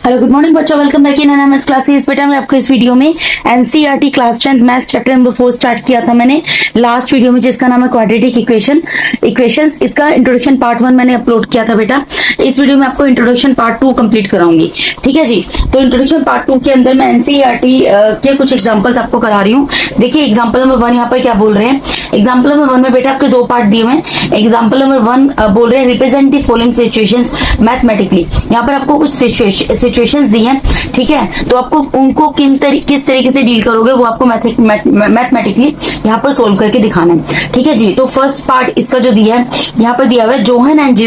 Hello good morning बच्चों, welcome back in NMS classes. बेटा मैं आपको इस वीडियो में NCERT class 10 maths chapter number 4 start किया था मैंने लास्ट वीडियो में, जिसका नाम है क्वाड्रेटिक इक्वेशंस। इसका इंट्रोडक्शन पार्ट 1 मैंने अपलोड किया था बेटा। इस वीडियो में आपको इंट्रोडक्शन पार्ट 2 कंप्लीट कराऊंगी, ठीक है जी। तो इंट्रोडक्शन पार्ट 2 के अंदर मैं एनसीईआरटी के कुछ एग्जाम्पल्स आपको करा रही हूँ। देखिए एग्जाम्पल नंबर 1 यहाँ पर क्या बोल रहे हैं। एग्जाम्पल नंबर 1 में बेटा आपके दो पार्ट दिए हुए हैं। एग्जाम्पल नंबर 1 बोल रहे हैं represent the following situations mathematically. यहाँ पर आपको कुछ सिचुएशंस दी हैं, ठीक है। तो आपको उनको किस तरीके से डील करोगे वो आपको मैथमेटिकली यहाँ पर सोल्व करके दिखाना है, ठीक है जी। तो फर्स्ट पार्ट इसका जो दिया है, यहाँ पर दिया हुआ है John and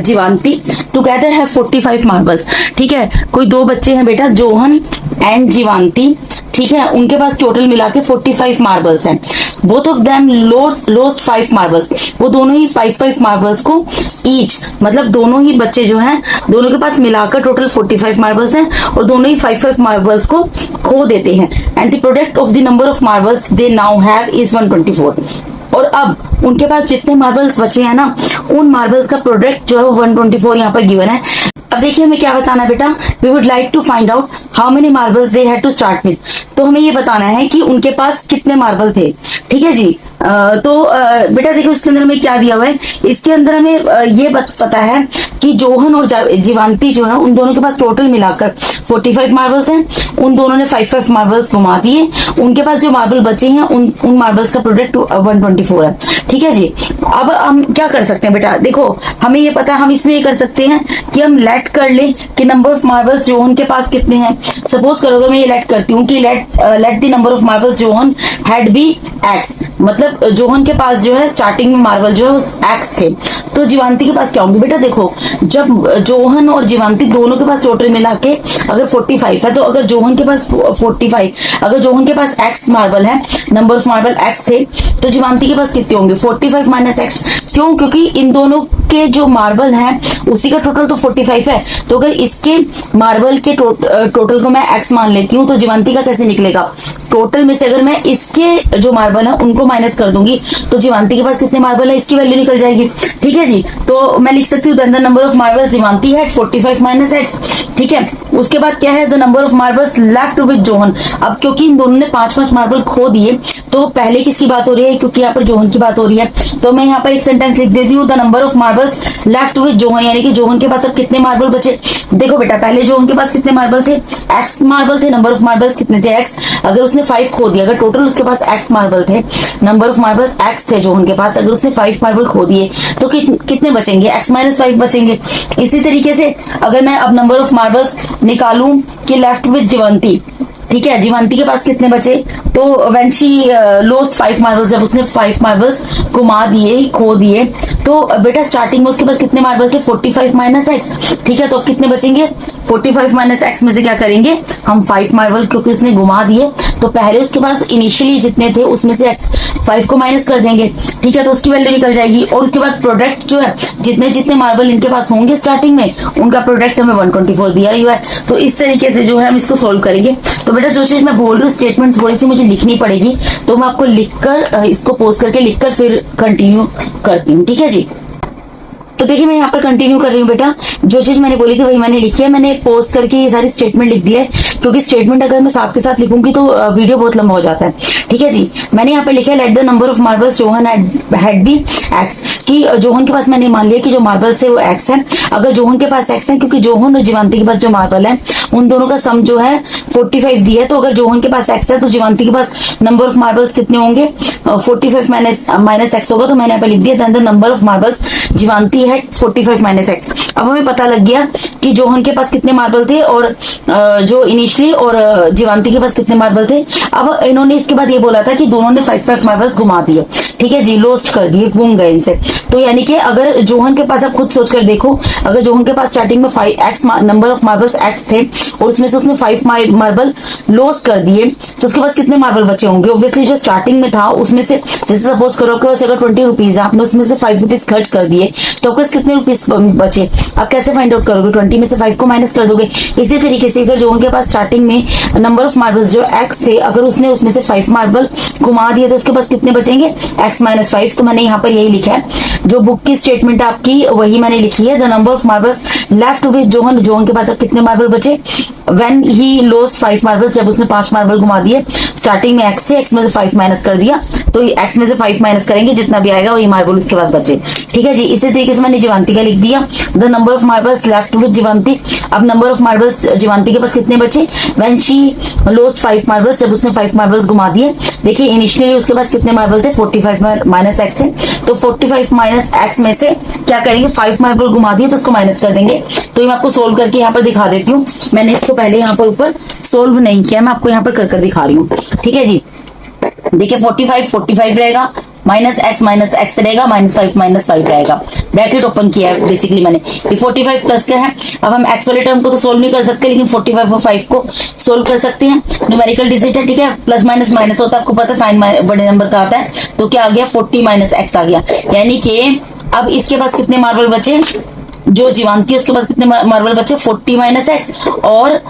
Jeevanti together have 45 marbles, ठीक है। कोई दो बच्चे हैं बेटा, जोहन एंड जीवांती, ठीक है। उनके पास टोटल मिला के 45 मार्बल्स हैं। Both of them lost 5 marbles. वो दोनों ही 5 मार्बल्स को ईच, मतलब दोनों ही बच्चे जो हैं, दोनों के पास मिलाकर टोटल 45 मार्बल्स हैं और दोनों ही 5 मार्बल्स को खो देते हैं। And the product of the number of marbles they now have is 124। और अब उनके पास जितने मार्बल्स बचे हैं ना, उन मार्बल्स का प्रोडक्ट जो है वो 124 यहाँ पर गिवन है। अब देखिए हमें क्या बताना है बेटा, we would like to find out how many marbles they had to start with. तो हमें ये बताना है कि उनके पास कितने मार्बल थे, ठीक है जी। बेटा देखो इसके अंदर हमें क्या दिया हुआ है। इसके अंदर हमें ये पता है कि जोहन और जीवांती जो है, उन दोनों के पास टोटल मिलाकर 45 मार्बल्स हैं। उन दोनों ने 5 मार्बल्स घुमा दिए। उनके पास जो मार्बल बचे हैं उन मार्बल्स का प्रोडक्ट 124 है, ठीक है जी। अब हम क्या कर सकते हैं बेटा, देखो हमें ये पता है, हम इसमें ये कर सकते हैं कि हम लेट कर ले कि नंबर ऑफ मार्बल्स जोहन के पास कितने हैं। सपोज करो अगर मैं ये लेट करती हूँ कि let the number of marbles John had be x, मतलब जोहन के पास जो है स्टार्टिंग में मार्बल जो है वो एक्स थे। तो जीवांती के पास क्या होंगे बेटा, देखो जब जोहन और जीवांती दोनों के पास टोटल मिला के अगर 45 है, तो अगर जोहन के पास 45, अगर जोहन के पास एक्स मार्बल है, नंबर ऑफ मार्बल एक्स थे, तो जीवांती के पास कितने होंगे 45 माइनस एक्स। क्यों? क्योंकि इन दोनों के जो मार्बल हैं उसी का टोटल तो 45 है। तो अगर इसके मार्बल के टोटल को मैं एक्स मान लेती हूँ, तो जीवांती का कैसे निकलेगा, टोटल में से अगर मैं इसके जो मार्बल है उनको माइनस कर दूंगी तो जीवांती के पास कितने मार्बल है इसकी वैल्यू निकल जाएगी, ठीक है जी। तो मैं लिख सकती हूँ द नंबर ऑफ मार्बल्स जीवांती है 45 माइनस एक्स, ठीक है। उसके बाद क्या है, the number of marbles left with Johan. अब क्योंकि इन दोनों ने 5 मार्बल खो दिए, तो पहले किसकी बात हो रही है, क्योंकि यहाँ पर जोहन की बात हो रही है, तो मैं यहाँ पर एक सेंटेंस लिख देती हूँ the number of marbles left with Johan, यानी कि जोहन के पास अब कितने मार्बल बचे। देखो बेटा पहले जोहन के पास कितने मार्बल थे, एक्स मार्बल थे, नंबर ऑफ मार्बल्स कितने थे एक्स। अगर उसने 5 खो दिया, अगर टोटल उसके पास एक्स मार्बल थे, नंबर ऑफ मार्बल्स एक्स थे जोहन के पास, अगर उसने 5 मार्बल खो दिए तो कितने बचेंगे, एक्स माइनस 5 बचेंगे। इसी तरीके से अगर मैं अब नंबर ऑफ मार्बल्स निकालूं कि लेफ्ट विद जीवांती, ठीक है, जीवांती के पास कितने बचे, तो व्हेन शी लोस्ट 5 मार्बल्स, जब उसने 5 मार्बल्स घुमा दिए, खो दिए, तो बेटा स्टार्टिंग में उसके पास कितने मार्बल थे 45 माइनस एक्स, ठीक है। तो अब कितने बचेंगे 45 माइनस एक्स में से क्या करेंगे हम 5 मार्बल, क्योंकि उसने घुमा दिए तो पहले उसके पास इनिशियली जितने थे उसमें से एक्स 5 को माइनस कर देंगे, ठीक है। तो उसकी वैल्यू निकल जाएगी। और उसके बाद प्रोडक्ट जो है, जितने मार्बल इनके पास होंगे स्टार्टिंग में, उनका प्रोडक्ट हमें 124 दिया हुआ है। तो इस तरीके से जो है हम इसको सोल्व करेंगे। तो बेटा जो चीज मैं बोल रही हूँ स्टेटमेंट थोड़ी सी मुझे लिखनी पड़ेगी, तो मैं आपको लिखकर इसको पोस्ट करके लिखकर फिर कंटिन्यू करती हूँ, ठीक है जी। तो देखिए मैं यहाँ पर कंटिन्यू कर रही हूँ बेटा, जो चीज मैंने बोली थी वही मैंने लिखी है। मैंने पोस्ट करके ये सारी स्टेटमेंट लिख दी है, क्योंकि स्टेटमेंट अगर मैं साथ के साथ लिखूंगी तो वीडियो बहुत लंबा हो जाता है, ठीक है जी। मैंने यहाँ पर लिखा है let the number of marbles John had be x, कि जोहन के पास मैंने मान लिया कि जो मार्बल्स है वो एक्स है। अगर जोहन के पास एक्स है, क्योंकि जोहन और जीवांती के पास जो मार्बल है उन दोनों का सम जो है 45 दिया है, तो अगर जोहन के पास एक्स है तो जीवांती के पास नंबर ऑफ मार्बल्स कितने होंगे 45 माइनस एक्स होगा। तो मैंने यहाँ पर लिख दिया द नंबर ऑफ मार्बल्स जीवांती है 45 माइनस एक्स। अब हमें पता लग गया कि जोहन के पास कितने मार्बल थे और जो इनिशियली और जीवांती के पास कितने मार्बल थे। अब इन्होंने इसके बाद ये बोला था कि दोनों ने 5 मार्बल्स घुमा दिए, ठीक है जी, लोस्ट कर दिए, घूम गए इनसे। तो यानी कि अगर जोहन के पास, आप खुद सोच कर देखो, अगर जोहन के पास स्टार्टिंग में 5 नंबर ऑफ मार्बल्स एक्स थे और उसमें से उसने 5 मार्बल लॉस कर दिए, तो उसके पास कितने मार्बल बचे होंगे। ऑब्वियसली जो स्टार्टिंग में था उसमें से, जैसे सपोज करो आपके पास अगर 20 रुपीज है, आपने उसमें से 5 रुपीज खर्च कर दिए, तो आपके पास कितने रुपीस बचे, आप कैसे फाइंड आउट करोगे, 20 में से 5 को माइनस कर दोगे। इसी तरीके से अगर जो उनके पास स्टार्टिंग में नंबर ऑफ मार्बल्स जो x से, अगर उसने उसमें से 5 मार्बल घुमा दिए तो उसके पास कितने बचेंगे, x माइनस 5। तो मैंने यहाँ पर यही लिखा है, जो बुक की स्टेटमेंट आपकी वही मैंने लिखी है। The number of marbles left with Johan, Johan के पास अब कितने मार्बल बचे, व्हेन ही लॉस्ट 5 मार्बल्स, जब उसने 5 मार्बल घुमा दिए स्टार्टिंग में x से, x में से 5 माइनस कर दिया, तो x में से 5 माइनस करेंगे, जितना भी आएगा वही मार्बल उसके पास बचे। ठीक है जी। इसी तरीके से मैंने जीवांती का लिख दिया, the number of marbles left with Jeevanti. अब नंबर ऑफ मार्बल्स जीवांती के पास कितने बचे, व्हेन शी लॉस्ट 5 मार्बल्स, जब उसने 5 मार्बल्स घुमा दिए। देखिए इनिशियली उसके पास कितने मार्बल थे, 45 माइनस एक्स है, तो 45 माइनस एक्स में से क्या करेंगे, 5 मार्बल घुमा दिए तो उसको माइनस कर देंगे। तो ये मैं आपको सोल्व करके यहाँ पर दिखा देती हूँ। मैंने इसको पहले यहाँ पर ऊपर सोल्व नहीं किया, मैं आपको यहाँ पर कर दिखा रही हूँ। ठीक है जी। देखिए 45 रहेगा, माइनस एक्स रहेगा, माइनस 5 रहेगा, ब्रैकेट ओपन किया है बेसिकली मैंने। ये 45 प्लस का है। अब हम एक्स वाले टर्म को तो सोल्व नहीं कर सकते, लेकिन 45 और 5 को सोल्व कर सकते हैं। न्यूमेरिकल डिजिट है, ठीक है, प्लस माइनस माइनस होता है, आपको पता है, साइन बड़े नंबर का आता है। तो क्या आ गया, 40 माइनस एक्स आ गया। यानी कि अब इसके पास कितने मार्बल बचे, जो जीवांती है उसके पास कितने मार्बल बचे, 40 माइनस एक्स, और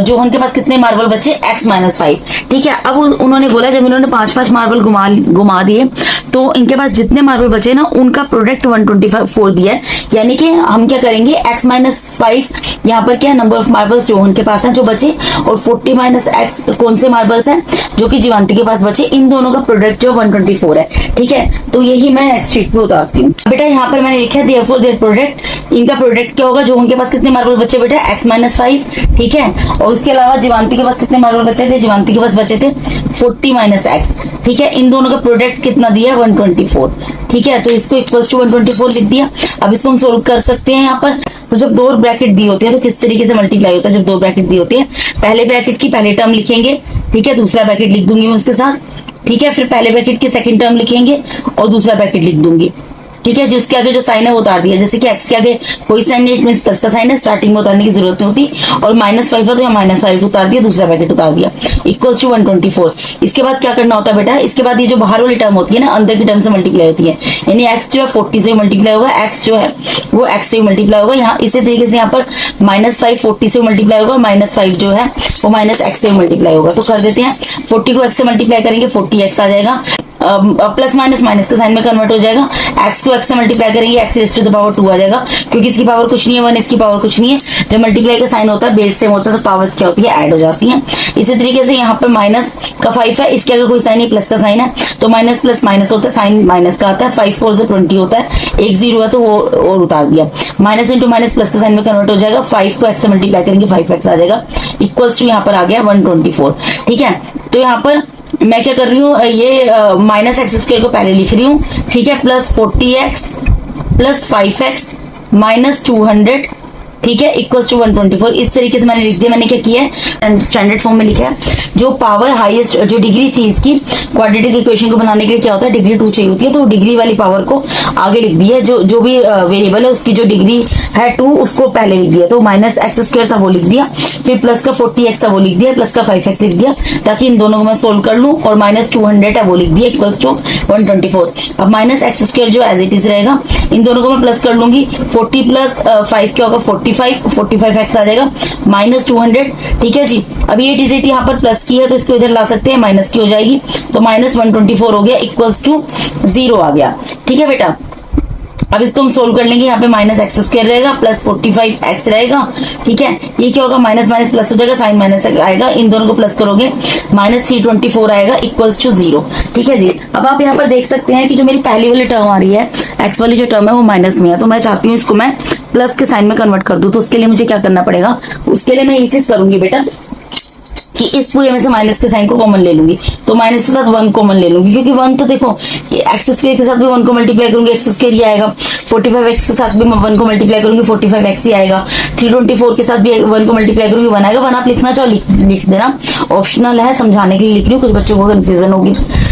जो उनके पास कितने मार्बल बचे, एक्स माइनस 5। ठीक है। अब उन्होंने बोला जब इन्होंने 5 मार्बल घुमा दिए तो इनके पास जितने मार्बल बचे ना उनका प्रोडक्ट 124 दिया है। यानी कि हम क्या करेंगे, एक्स माइनस 5 यहाँ पर क्या है, नंबर ऑफ मार्बल्स जो उनके पास है जो बचे, और 40 माइनस एक्स कौन से मार्बल्स हैं जो कि जीवांती के पास बचे, इन दोनों का प्रोडक्ट जो 124 है। ठीक है। तो यही मैं नेक्स्ट शीट पे उतारती हूँ। बेटा यहाँ पर मैंने लिखा है देयरफॉर देयर प्रोडक्ट, इनका प्रोडक्ट क्या होगा, जो उनके पास कितने मार्बल बचे बेटा, एक्स माइनस 5। ठीक है। और उसके अलावा जीवांती के पास कितने मार्बल बचे थे, जीवांती के पास बचे थे 40 माइनस एक्स। ठीक है। इन दोनों का प्रोडक्ट कितना दिया, 124। ठीक है। तो इसको इक्वल्स टू 124 लिख दिया। अब इसको हम सोल्व कर सकते हैं यहाँ पर। तो जब दो ब्रैकेट दी होती है तो किस तरीके से मल्टीप्लाई होता है, जब दो ब्रैकेट दी होती है, पहले ब्रैकेट की पहले टर्म लिखेंगे, ठीक है, दूसरा ब्रैकेट लिख दूंगी मैं उसके साथ। ठीक है। फिर पहले ब्रैकेट की सेकंड टर्म लिखेंगे और दूसरा ब्रैकेट लिख दूंगी। ठीक है। जिसके आगे जो साइन है वो उतार दिया, जैसे कि एक्स के आगे कोई साइन नहीं, इट मींस प्लस का साइन है, स्टार्टिंग में उतारने की जरूरत नहीं होती। और माइनस 5 है तो माइनस 5 उतार दिया, दूसरा ब्रैकेट उतार दिया, इक्वल्स टू 124। इसके बाद क्या करना होता है बेटा, इसके बाद ये जो बाहर वाली टर्म होती है ना, अंदर की टर्म से मल्टीप्लाई होती है। यानी एक्स जो है 40 से मल्टीप्लाई होगा, एक्स जो है वो एक्स से मल्टीप्लाई होगा। यहाँ इसी तरीके से यहाँ पर माइनस 5 40 से मल्टीप्लाई होगा, माइनस 5 जो है वो माइनस एक्स से मल्टीप्लाई होगा। तो कर देते हैं, 40 को एक्स से मल्टीप्लाई करेंगे 40 एक्स आ जाएगा, प्लस माइनस माइनस के साइन में कन्वर्ट हो जाएगा। एक्स को एक्स से मल्टीप्लाई करेंगे, x raise to the power 2 आ जाएगा, क्योंकि इसकी पावर कुछ नहीं है, 1 इसकी पावर कुछ नहीं है। जब मल्टीप्लाई का साइन होता है, बेस सेम होता है, तो पावर्स क्या होती है, ऐड हो जाती हैं। इसी तरीके से यहाँ पर माइनस का 5 है, इसके आगे कोई साइन नहीं, प्लस का साइन है, तो माइनस प्लस माइनस होता है, साइन माइनस का आता है। 5 4 से 20 होता है, एक 0 है तो वो और उतार दिया, माइनस इंटू माइनस प्लस का साइन में कन्वर्ट हो जाएगा। 5 को एक्स से मल्टीप्लाई करेंगे 5x आ जाएगा, इक्वल्स टू यहाँ पर आ गया 124। ठीक है। तो यहाँ पर मैं क्या कर रही हूँ, ये माइनस एक्स स्क्वायर को पहले लिख रही हूँ, ठीक है, plus 40x plus 5x minus 200, ठीक है, इक्वल्स टू 124। इस तरीके से मैंने लिख दिया। मैंने क्या किया है, स्टैंडर्ड फॉर्म में लिखा है। जो पावर हाईएस्ट, जो डिग्री थी इसकी क्वाड्रेटिक इक्वेशन को बनाने के लिए क्या होता है, डिग्री 2 चाहिए होती है, तो डिग्री वाली पावर को आगे लिख दिया। जो भी वेरिएबल है उसकी जो डिग्री है 2 उसको पहले लिख दिया, तो माइनस एक्स स्क्वायर था वो लिख दिया, फिर प्लस का 40x था वो लिख दिया, प्लस का 5x लिख दिया, ताकि इन दोनों को मैं सोल्व कर लूं, और माइनस 200 है वो लिख दिया, इक्वल्स टू 124। अब माइनस एक्स स्क्वायर जो एज इट इज रहेगा, इन दोनों को मैं प्लस कर लूंगी, 40 प्लस 5 क्या होगा, 45x आ जाएगा, माइनस 200। ठीक है जी। अब ये डिजिट यहाँ पर प्लस की है तो इसको इधर ला सकते हैं, माइनस की हो जाएगी, तो माइनस 124 हो गया, इक्वल्स टू 0 आ गया। ठीक है बेटा। अब इसको हम सोल्व कर लेंगे, यहाँ पे माइनस एक्स स्क्वायर रहेगा प्लस 45x रहेगा। ठीक है। ये क्या होगा, माइनस माइनस प्लस हो जाएगा, साइन माइनस आएगा, इन दोनों को प्लस करोगे माइनस 324 आएगा, इक्वल्स टू 0। ठीक है जी। अब आप यहाँ पर देख सकते हैं कि जो मेरी पहली वाली टर्म आ रही है, एक्स वाली जो टर्म है वो माइनस में है, तो मैं चाहती हूँ इसको मैं प्लस के साइन में कन्वर्ट कर दूं। तो उसके लिए मुझे क्या करना पड़ेगा, उसके लिए मैं ये चीज करूंगी बेटा कि इस पूरे में से माइनस के साइन को कॉमन ले लूंगी, तो माइनस के साथ 1 कॉमन ले लूंगी, क्योंकि 1 तो देखो एक्स स्क्वायर के साथ भी 1 को मल्टीप्लाई करूंगी, एक्स स्क्वायर ही आएगा। 45x के साथ भी मैं 1 को मल्टीप्लाई करूंगी, 45x ही आएगा। 324 के साथ भी 1 को मल्टीप्लाई करूंगी, 1 आएगा। 1 आप लिखना चाहो लिख देना, ऑप्शनल है, समझाने के लिए लिख रही हूँ। कुछ बच्चों को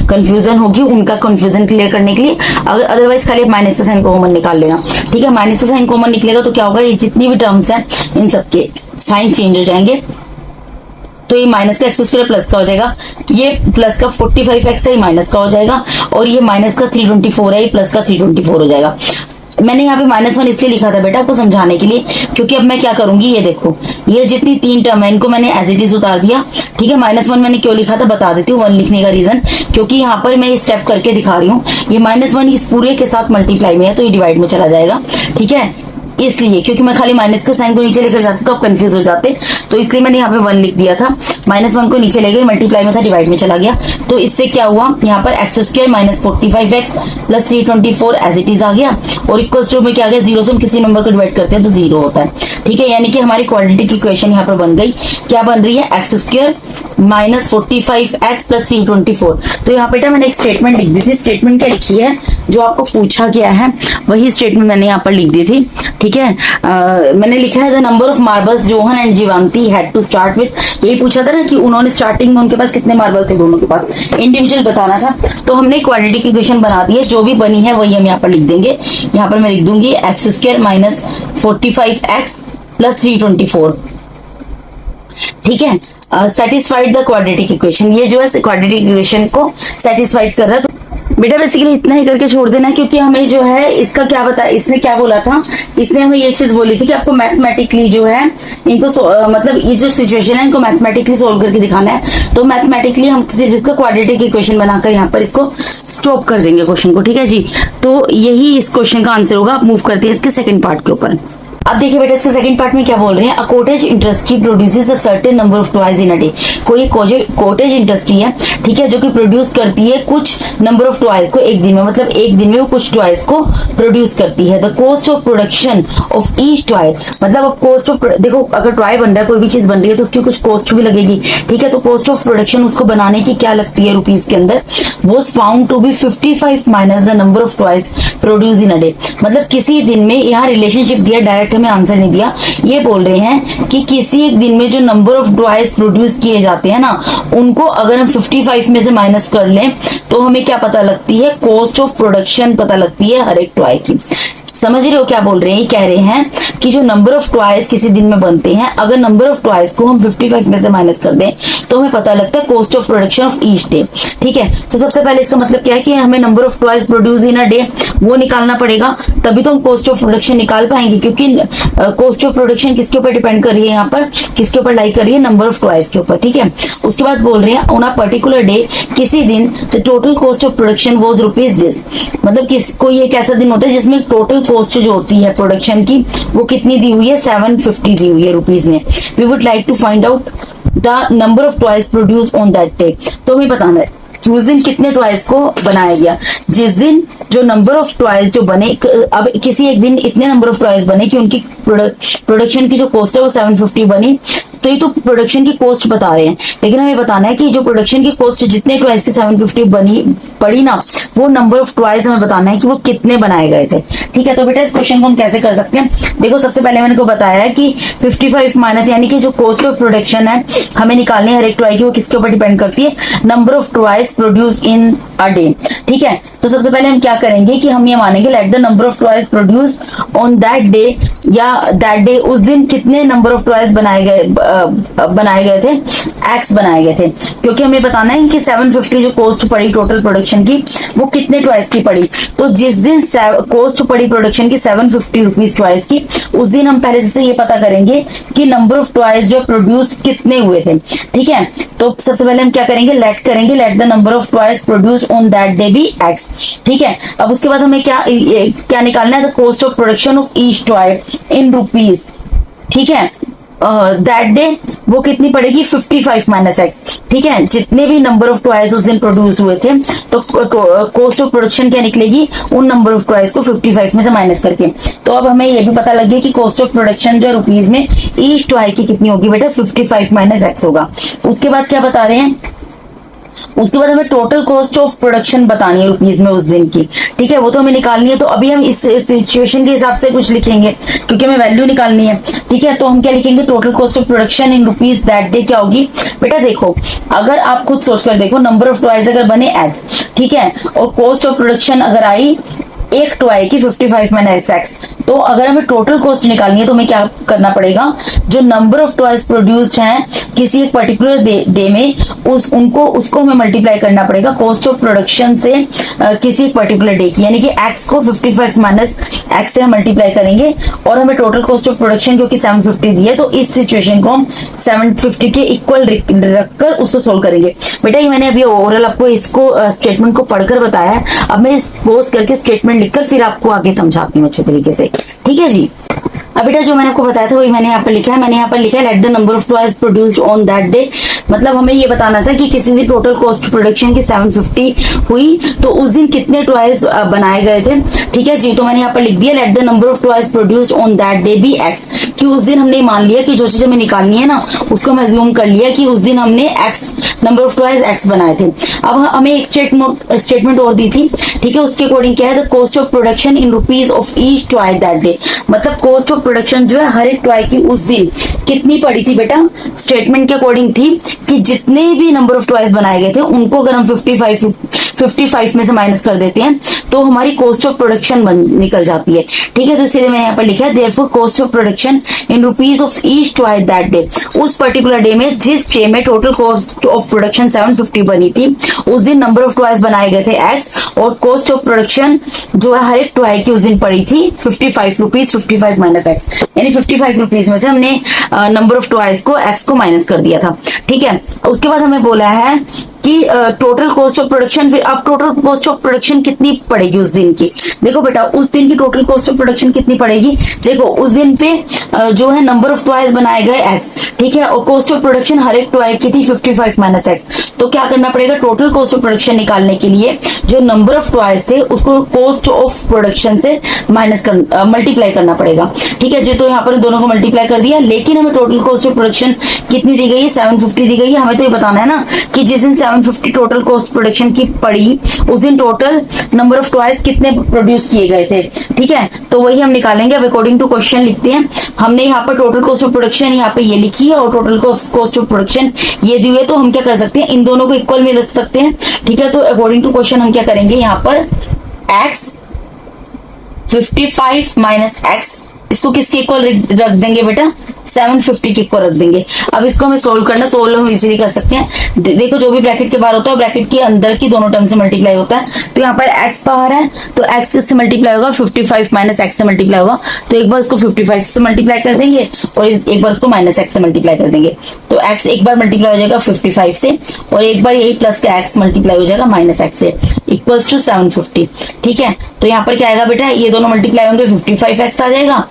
कंफ्यूजन होगी, उनका कंफ्यूजन क्लियर करने के लिए, अगर अदरवाइज खाली माइनस के साइन को कॉमन निकाल लेना। ठीक है। माइनस का साइन कॉमन निकलेगा तो क्या होगा, ये जितनी भी टर्म्स हैं इन सबके साइन चेंज हो जाएंगे, तो ये माइनस का एक्स स्क्वायर प्लस का हो जाएगा, ये प्लस का 45x है ये माइनस का हो जाएगा, और ये माइनस का 324 है ये प्लस का 324 हो जाएगा। मैंने यहाँ पे -1 इसलिए लिखा था बेटा आपको समझाने के लिए, क्योंकि अब मैं क्या करूंगी, ये देखो ये जितनी 3 टर्म है इनको मैंने एज इट इज उतार दिया। ठीक है, -1 मैंने क्यों लिखा था बता देती हूँ 1 लिखने का रीजन, क्योंकि यहाँ पर मैं स्टेप करके दिखा रही हूँ। ये -1 इस पूरे के साथ मल्टीप्लाई में है तो ये डिवाइड में चला जाएगा। ठीक है, इसलिए क्योंकि मैं खाली माइनस के साइन को नीचे लेकर जाती तो आप कंफ्यूज हो जाते, तो इसलिए मैंने यहाँ पे 1 लिख दिया था। -1 को नीचे ले गए, मल्टीप्लाई में था, डिवाइड में चला गया। तो इससे क्या हुआ, यहाँ पर x² - 45x + 324 as it is आ गया, और इक्वल्स टू में क्या आ गया, 0 से हम किसी नंबर को डिवाइड करते हैं तो 0 होता है। ठीक है, यानी कि हमारी क्वाड्रेटिक इक्वेशन यहाँ पर बन गई। क्या बन रही है, x² - 45x + 324। तो यहाँ बेटा मैंने एक स्टेटमेंट लिख दी थी। स्टेटमेंट क्या लिखी है, जो आपको पूछा गया है वही स्टेटमेंट मैंने यहाँ पर लिख दी थी। ठीक है, मैंने लिखा है the number of marbles John and Jeevanti had to start with. यही पूछा था ना कि उन्होंने स्टार्टिंग में उनके पास कितने मार्बल थे, दोनों के पास इंडिविजुअल बताना था। तो हमने क्वाड्रेटिक इक्वेशन बना दी है, जो भी बनी है वही हम यहाँ पर लिख देंगे। यहाँ पर मैं लिख दूंगी x² - 45x + 324। ठीक है, सेटिस्फाइड द क्वाड्रेटिक इक्वेशन, ये जो है क्वाड्रेटिक इक्वेशन को सेटिस्फाइड कर रहा है। तो बेटा बेसिकली इतना ही करके छोड़ देना, क्योंकि हमें जो है इसका क्या बताया, इसने क्या बोला था, इसने हमें ये चीज बोली थी कि आपको मैथमेटिकली जो है इनको मतलब ये जो सिचुएशन है इनको मैथमेटिकली सोल्व करके दिखाना है। तो मैथमेटिकली हम सिर्फ इसका क्वाड्रेटिक इक्वेशन बनाकर यहाँ पर इसको स्टॉप कर देंगे क्वेश्चन को। ठीक है जी, तो यही इस क्वेश्चन का आंसर होगा। आप मूव करते हैं इसके सेकंड पार्ट के ऊपर। अब देखिए बेटा इसके सेकंड पार्ट में क्या बोल रहे हैं, a cottage industry produces a certain number of toys in a day. कोई कॉटेज इंडस्ट्री है, ठीक है, जो कि प्रोड्यूस करती है कुछ नंबर ऑफ टॉयज को एक दिन में, मतलब एक दिन में वो कुछ टॉयज को प्रोड्यूस करती है। The cost of production of each toy, मतलब अब कॉस्ट ऑफ, देखो अगर टॉय बन रहा है, कोई भी चीज बन रही है तो उसकी कुछ कॉस्ट भी लगेगी। ठीक है, तो कॉस्ट ऑफ प्रोडक्शन उसको बनाने की क्या लगती है रुपीज के अंदर, was found to be 55 minus the number of toys produce in a day. मतलब किसी दिन में, यहाँ रिलेशनशिप दिया, डायरेक्ट हमें आंसर नहीं दिया, ये बोल रहे हैं कि किसी एक दिन में जो नंबर ऑफ टॉयज प्रोड्यूस किए जाते हैं ना, उनको अगर हम 55 में से माइनस कर लें तो हमें क्या पता लगती है, कॉस्ट ऑफ प्रोडक्शन पता लगती है हर एक टॉय की। समझ रहे हो क्या बोल रहे हैं, ये कह रहे हैं कि जो नंबर ऑफ टॉयज किसी दिन में बनते हैं, अगर नंबर ऑफ टॉयज को हम 55 में से माइनस कर दें तो हमें पता लगता है cost of production of each day. ठीक है, तो सबसे पहले इसका मतलब क्या है कि हमें number of toys produce in a day वो निकालना पड़ेगा, तभी तो हम कॉस्ट ऑफ प्रोडक्शन निकाल पाएंगे, क्योंकि कॉस्ट ऑफ प्रोडक्शन किसके ऊपर डिपेंड कर रही है, यहाँ पर किसके ऊपर लाई कर रही है, नंबर ऑफ टॉयज के ऊपर। ठीक है, उसके बाद बोल रहे हैं ऑन अ पर्टिकुलर डे, किसी दिन the total cost of production was rupees this. मतलब कोई एक ऐसा दिन होता है जिसमें टोटल कॉस्ट जो होती है प्रोडक्शन की वो कितनी दी हुई है, 750 दी हुई है रुपीज में। We would like to find out the number of toys produce on that day. तो हमें बताना है उस दिन कितने टॉयज को बनाया गया, जिस दिन जो नंबर ऑफ टॉयज जो बने, अब किसी एक दिन इतने नंबर ऑफ टॉयज बने कि उनकी प्रोडक्शन की जो कॉस्ट है वो 750 बनी, तो ये तो प्रोडक्शन की कॉस्ट बता रहे हैं, लेकिन हमें बताना है कि जो प्रोडक्शन की कॉस्ट जितने टॉयज की 750 बनी पड़ी ना, वो नंबर ऑफ टॉयज हमें बताना है कि वो कितने बनाए गए थे। ठीक है, तो बेटा इस क्वेश्चन को हम कैसे कर सकते हैं, देखो सबसे पहले मैंने को बताया है कि 55 माइनस, यानी कि जो कॉस्ट ऑफ प्रोडक्शन है हमें निकालनी है हर एक टॉय की, वो किसके ऊपर डिपेंड करती है, number of toys produce in a day. ठीक है, तो सबसे पहले हम क्या करेंगे कि हम ये मानेंगे late the number of toys produce on that day, या दैट डे उस दिन कितने नंबर ऑफ टॉयज बनाए गए थे, एक्स बनाए गए थे, क्योंकि हमें बताना है कि 750 जो कॉस्ट पड़ी टोटल प्रोडक्शन की वो कितने टॉयज की पड़ी। तो जिस दिन कॉस्ट पड़ी प्रोडक्शन की 750 रुपीज टॉयज की, उस दिन हम पहले से ये पता करेंगे कि नंबर ऑफ टॉयज जो प्रोड्यूस कितने हुए थे। ठीक है, तो सबसे पहले हम क्या करेंगे, let the number of toys produce on that day be x. ठीक है, अब उसके बाद हमें क्या निकालना है, the cost of production of each toy in rupees. ठीक है, दैट डे वो कितनी पड़ेगी, 55 माइनस एक्स। ठीक है, जितने भी नंबर ऑफ टॉयज उस दिन प्रोड्यूस हुए थे, तो कॉस्ट ऑफ प्रोडक्शन क्या निकलेगी, उन नंबर ऑफ टॉयज को 55 में से माइनस करके। तो अब हमें ये भी पता लग गया कि कॉस्ट ऑफ प्रोडक्शन जो रुपीज में ईच टॉय की कितनी होगी बेटा, 55 माइनस एक्स होगा। उसके बाद क्या बता रहे हैं, उसके बाद हमें टोटल कॉस्ट ऑफ प्रोडक्शन बतानी है रुपीज में उस दिन की। ठीक है, वो तो हमें निकालनी है, तो अभी हम इस सिचुएशन के हिसाब से कुछ लिखेंगे क्योंकि हमें वैल्यू निकालनी है। ठीक है, तो हम क्या लिखेंगे, total cost of production in rupees that day क्या होगी। बेटा देखो, अगर आप खुद सोच कर देखो, नंबर ऑफ टॉयज अगर बने एक्स, ठीक है, और कॉस्ट ऑफ प्रोडक्शन अगर आई एक टॉय की 55 माइनस एक्स। तो अगर हमें टोटल कॉस्ट निकालनी है तो हमें क्या करना पड़ेगा, जो नंबर ऑफ टॉयज प्रोड्यूस्ड हैं किसी एक पर्टिकुलर डे में उसको हमें मल्टीप्लाई करना पड़ेगा कॉस्ट ऑफ प्रोडक्शन से किसी एक पर्टिकुलर डे की, यानी कि एक्स को 55 माइनस एक्स से हम मल्टीप्लाई करेंगे और हमें टोटल कॉस्ट ऑफ प्रोडक्शन क्योंकि 750 दी है तो इस सिचुएशन को हम 750 के इक्वल रखकर उसको सोल्व करेंगे। बेटा ये मैंने अभी ओवरऑल आपको इसको स्टेटमेंट को पढ़कर बताया है, अब मैं पोस्ट करके स्टेटमेंट लिखकर फिर आपको आगे समझाती हूँ अच्छे तरीके से, ठीक है जी। अब बेटा जो मैंने आपको बताया था वही मैंने यहाँ पर लिखा है। मैंने यहाँ पर लिखा है let the number of toys produced on that day, मतलब हमें ये बताना था कि किसी दिन टोटल कॉस्ट प्रोडक्शन की 750 हुई तो उस दिन कितने टॉयज बनाए गए थे, ठीक है जी। तो मैंने यहाँ पर लिख दिया let the number of toys produced on that day be x, कि उस दिन हमने मान लिया कि जो चीज हमें निकालनी है ना उसको हम अज्यूम कर लिया कि उस दिन हमने x number of toys x बनाए थे। अब हमें एक स्टेटमेंट और दी थी, ठीक है, उसके अकॉर्डिंग क्या है, the cost of production in rupees of each toy that day, मतलब कॉस्ट ऑफ प्रोडक्शन जो है हर एक टॉय की उस दिन कितनी पड़ी थी बेटा, स्टेटमेंट के अकॉर्डिंग थी कि जितने भी नंबर ऑफ टॉयज बनाए गए थे उनको अगर हम 55 में से माइनस कर देते हैं तो हमारी कॉस्ट ऑफ प्रोडक्शन निकल जाती है, ठीक है। तो इसलिए मैंने यहाँ पर लिखा है therefore cost of production in rupees of each toy that day, उस पर्टिकुलर डे में जिस डे में टोटल कॉस्ट ऑफ प्रोडक्शन 750 बनी थी उस दिन नंबर ऑफ टॉयज बनाए गए थे एक्स और कॉस्ट ऑफ प्रोडक्शन जो है हर एक टॉय की उस दिन पड़ी थी 55 रुपीज 55 माइनस एक्स, यानी 55 रुपीज में से हमने नंबर ऑफ टॉयज को एक्स को माइनस कर दिया था, ठीक है। उसके बाद हमें बोला है कि टोटल कॉस्ट ऑफ प्रोडक्शन, फिर अब टोटल कॉस्ट ऑफ प्रोडक्शन कितनी पड़ेगी उस दिन की। देखो बेटा उस दिन की टोटल कॉस्ट ऑफ प्रोडक्शन कितनी पड़ेगी, देखो उस दिन पे जो है नंबर ऑफ टॉयज बनाए गए एक्स, ठीक है, और कॉस्ट ऑफ प्रोडक्शन हर एक टॉय की थी 55 माइनस एक्स। तो क्या करना पड़ेगा, टोटल कॉस्ट ऑफ प्रोडक्शन निकालने के लिए जो नंबर ऑफ टॉयज थे उसको कॉस्ट ऑफ प्रोडक्शन से माइनस कर मल्टीप्लाई करना पड़ेगा, ठीक है जी। तो यहाँ पर दोनों को मल्टीप्लाई कर दिया, लेकिन हमें टोटल कॉस्ट ऑफ प्रोडक्शन कितनी दी गई है, 750 दी गई है। हमें तो ये बताना है ना कि जिस दिन 750 टोटल कॉस्ट प्रोडक्शन की पड़ी उस दिन टोटल नंबर ऑफ टॉयज कितने प्रोड्यूस किए गए थे, ठीक है। तो वही हम निकालेंगे। अब अकॉर्डिंग टू क्वेश्चन लिखते हैं, हमने यहाँ पर टोटल कॉस्ट ऑफ प्रोडक्शन यहाँ पे ये लिखी है और टोटल कॉस्ट ऑफ प्रोडक्शन ये दी हुई है, तो हम क्या कर सकते हैं, इन दोनों को इक्वल में रख सकते हैं, ठीक है। तो अकॉर्डिंग टू क्वेश्चन हम क्या करेंगे, यहाँ पर एक्स 55 माइनस एक्स इसको किसके इक्वल रख देंगे बेटा, 750 के इक्वल रख देंगे। अब इसको हमें सोल्व करना, सोल्व हम इजीली कर सकते हैं। देखो जो भी ब्रैकेट के बाहर होता है ब्रैकेट के अंदर की दोनों टर्म से मल्टीप्लाई होता है। तो यहाँ पर x बाहर है तो x किससे मल्टीप्लाई होगा, 55 माइनस एक्स से मल्टीप्लाई होगा। तो एक बार इसको 55 से मल्टीप्लाई कर देंगे और एक बार इसको माइनस एक्स से मल्टीप्लाई कर देंगे। तो x एक बार मल्टीप्लाई हो जाएगा 55 से और एक बार यही प्लस का x मल्टीप्लाई हो जाएगा माइनस एक्स से, इक्वल्स टू 750, ठीक है। तो यहाँ पर क्या आएगा बेटा, ये दोनों मल्टीप्लाई होंगे 55x आ जाएगा,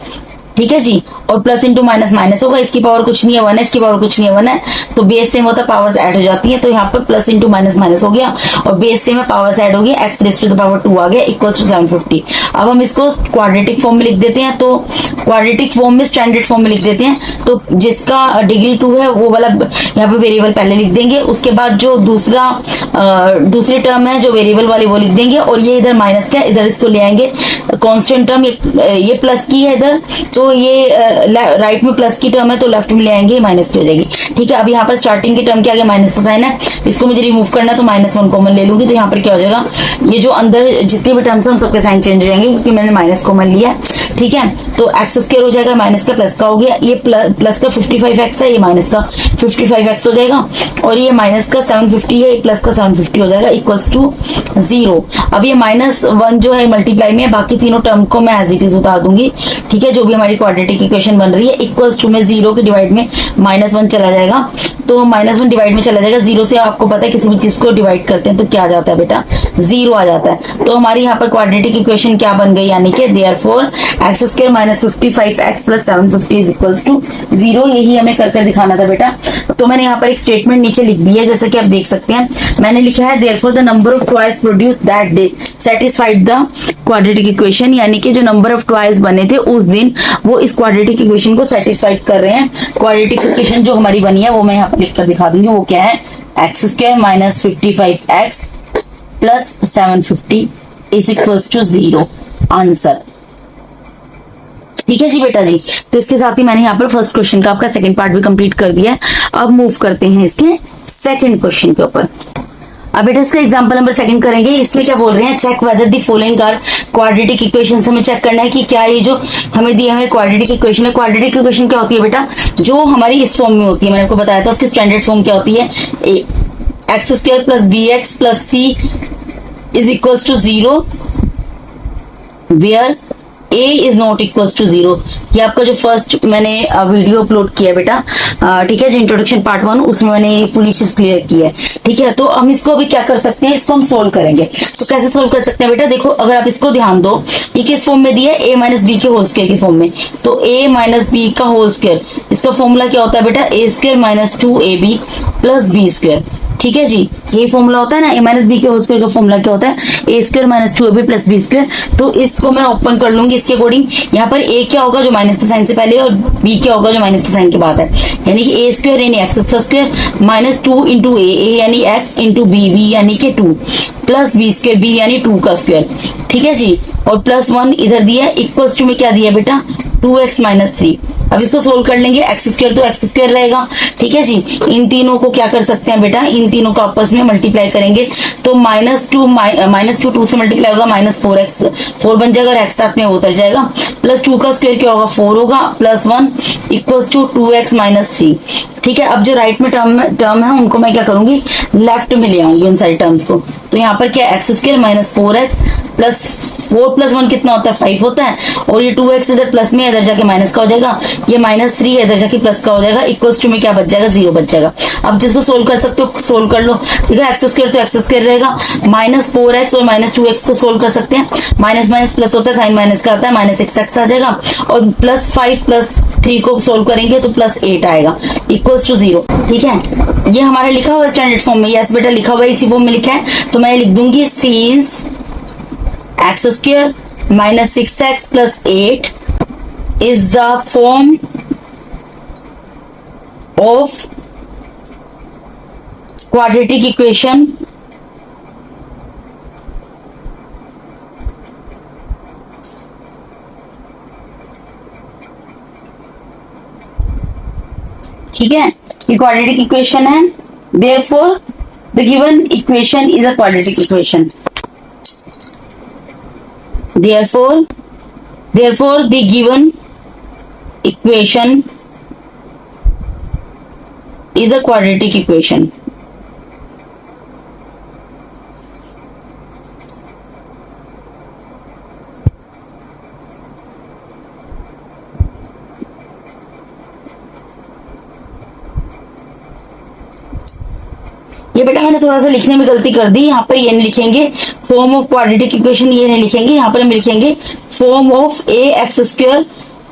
ठीक है जी, और प्लस इंटू माइनस माइनस होगा, इसकी पावर कुछ नहीं है 1 है, इसकी पावर कुछ नहीं है 1 है, तो बेस सेम होता है पावर्स ऐड हो जाती है। तो यहाँ पर प्लस इंटू माइनस माइनस हो गया और बेस सेम है पावर्स ऐड हो गया, x raise to the power 2 आ गया इक्वल्स टू 750। अब हम इसको क्वाड्रेटिक फॉर्म में लिख देते हैं, तो क्वाड्रेटिक फॉर्म में स्टैंडर्ड फॉर्म में लिख देते हैं। तो जिसका डिग्री 2 है वो वाला यहाँ पे वेरिएबल पहले लिख देंगे, उसके बाद जो दूसरी टर्म है जो वेरिएबल वाली वो लिख देंगे और ये इधर माइनस का इधर इसको ले आएंगे कांस्टेंट टर्म, ये प्लस की है इधर, तो ये राइट में प्लस की टर्म है तो लेफ्ट में ले आएंगे माइनस की हो जाएगी, ठीक है। अब यहाँ पर स्टार्टिंग की टर्म के आगे माइनस का साइन है, इसको मुझे रिमूव करना है तो -1 कॉमन ले लूंगी। तो यहाँ पर क्या हो जाएगा, ये जो अंदर जितने भी टर्म्स हैं उन सबके साइन चेंज हो जाएंगे क्योंकि मैंने माइनस कॉमन लिया है, ठीक है। तो एक्स स्क्वायर हो जाएगा, माइनस का प्लस का हो गया, ये प्लस का 55x है, ये माइनस का 55x हो जाएगा और ये माइनस का 750 है, प्लस का 750 हो जाएगा इक्वल्स टू 0। अब ये -1 जो है मल्टीप्लाई में, बाकी तीनों टर्म को मैं एज इट इज उतार दूंगी, ठीक है। जो भी हमारी क्वाड्रेटिक इक्वेशन बन रही है इक्वल्स टू में 0 के डिवाइड में -1 चला जाएगा, तो -1 डिवाइड में चला जाएगा। 0 से आपको पता है किसी भी चीज को डिवाइड करते हैं तो क्या आ जाता है बेटा, 0 आ जाता है। तो हमारी यहाँ पर क्वाड्रेटिक इक्वेशन क्या बन गई, यानी कि therefore x square minus 55x plus 750 is equals to 0। यही हमें कर दिखाना था बेटा। तो मैंने यहाँ पर एक स्टेटमेंट नीचे लिख दी है, जैसा कि आप देख सकते हैं। मैंने लिखा है therefore the number of toys produced that day satisfied the quadratic equation, यानी कि जो नंबर ऑफ टॉयज बने थे उस दिन वो इस क्वाड्रेटिक इक्वेशन को सेटिस्फाइड कर रहे हैं। क्वाड्रेटिक इक्वेशन जो हमारी बनी है वो मैं यहाँ पर लिखकर दिखा दूंगी, वो क्या है, x square minus 55x plus 750 is equals to 0 answer, ठीक है जी बेटा जी। तो इसके साथ ही मैंने यहाँ पर फर्स्ट क्वेश्चन का आपका सेकंड पार्ट भी कंप्लीट कर दिया है। अब मूव करते हैं इसके सेकंड क्वेश्चन के ऊपर। अब बेटा इसका एग्जांपल नंबर सेकंड करेंगे। इसमें क्या बोल रहे हैं, check whether the following are quadratic equation. हमें चेक करना है कि क्या ये जो हमें दिया है क्वाड्रेटिक इक्वेशन है। क्वाड्रेटिक इक्वेशन क्या होती है बेटा, जो हमारी इस फॉर्म में होती है, मैंने आपको बताया था उसकी स्टैंडर्ड फॉर्म क्या होती है, x square plus b x plus c is equal to 0 where a is not equal to 0। ये आपका जो फर्स्ट मैंने वीडियो अपलोड किया बेटा, ठीक है, जो इंट्रोडक्शन पार्ट 1, उसमें मैंने ये पूरी चीज क्लियर की है। ठीक है, तो हम इसको अभी क्या कर सकते हैं, इसको हम सोल्व करेंगे। तो कैसे सोल्व कर सकते हैं बेटा, देखो अगर आप इसको ध्यान दो, ये किस फॉर्म में दिया है, a माइनस बी के होल स्क्वायर की फॉर्म में। तो a माइनस बी का होल स्क्वायर, इसका फॉर्मूला क्या होता है बेटा, a square minus 2ab plus b square. ठीक है जी, यही फॉर्मूला होता है ना, a माइनस बी के होल स्क्वायर का फॉर्मूला क्या होता है, a square minus 2ab plus b square. तो इसको मैं ओपन कर लूंगी इसके अकॉर्डिंग। यहाँ पर a क्या होगा जो माइनस के साइन से पहले, और b क्या होगा जो माइनस के साइन के बाद है, यानी कि a स्क्वायर यानी x square minus 2 into a यानी x इंटू b यानी कि 2 प्लस बी स्क्वायर b यानी 2 का स्क्वायर। ठीक है जी, और प्लस 1 इधर दिया, इक्वल्स टू में क्या दिया बेटा, 2x माइनस 3। अब इसको सोल्व कर लेंगे, एक्स स्क्वायर तो एक्स स्क्वायर रहेगा। ठीक है जी, इन तीनों को क्या कर सकते हैं बेटा, इन तीनों को आपस में मल्टीप्लाई करेंगे। तो माइनस टू से मल्टीप्लाई होगा, माइनस 4x, 4 बन जाएगा और x साथ में उतर जाएगा, प्लस 2 का स्क्वायर क्या होगा 4 होगा, plus 1 equals to 2x minus 3। ठीक है, अब जो राइट में टर्म है उनको मैं क्या करूंगी, लेफ्ट में ले आऊंगी उन सारी टर्म्स को। तो यहाँ पर क्या, x square minus 4x plus 4 plus 1 कितना होता है, 5 होता है, और ये 2x इधर प्लस में, इधर जाके माइनस का हो जाएगा, ये माइनस 3 इधर जाके प्लस का हो जाएगा, इक्वल्स टू में क्या बच जाएगा, 0 बच जाएगा। अब जिसको सोल्व कर सकते हो सोल्व कर लो। ठीक है, एक्स स्क्वायर तो एक्स स्क्वायर रहेगा, माइनस 4x और माइनस 2x को सोल्व कर सकते हैं, माइनस माइनस प्लस होता है, साइन माइनस का आता है, माइनस x आ जाएगा, और प्लस 5 प्लस 3 को सोल्व करेंगे तो प्लस 8 आएगा, इक्वल्स टू 0। ठीक है, ये हमारा लिखा हुआ है स्टैंडर्ड फॉर्म में, यस बेटा लिखा हुआ है, इसी फॉर्म में लिखा है। तो मैं लिख दूंगी since x square minus 6x plus 8 is the form of quadratic equation ठीक है, ये क्वाड्रेटिक इक्वेशन है, therefore the given equation is a quadratic equation, therefore the given equation is a quadratic equation। ये बेटा मैंने थोड़ा सा लिखने में गलती कर दी, यहाँ पर ये नहीं लिखेंगे फॉर्म ऑफ क्वाड्रेटिक इक्वेशन, ये नहीं लिखेंगे, यहाँ पर हम लिखेंगे form of a x square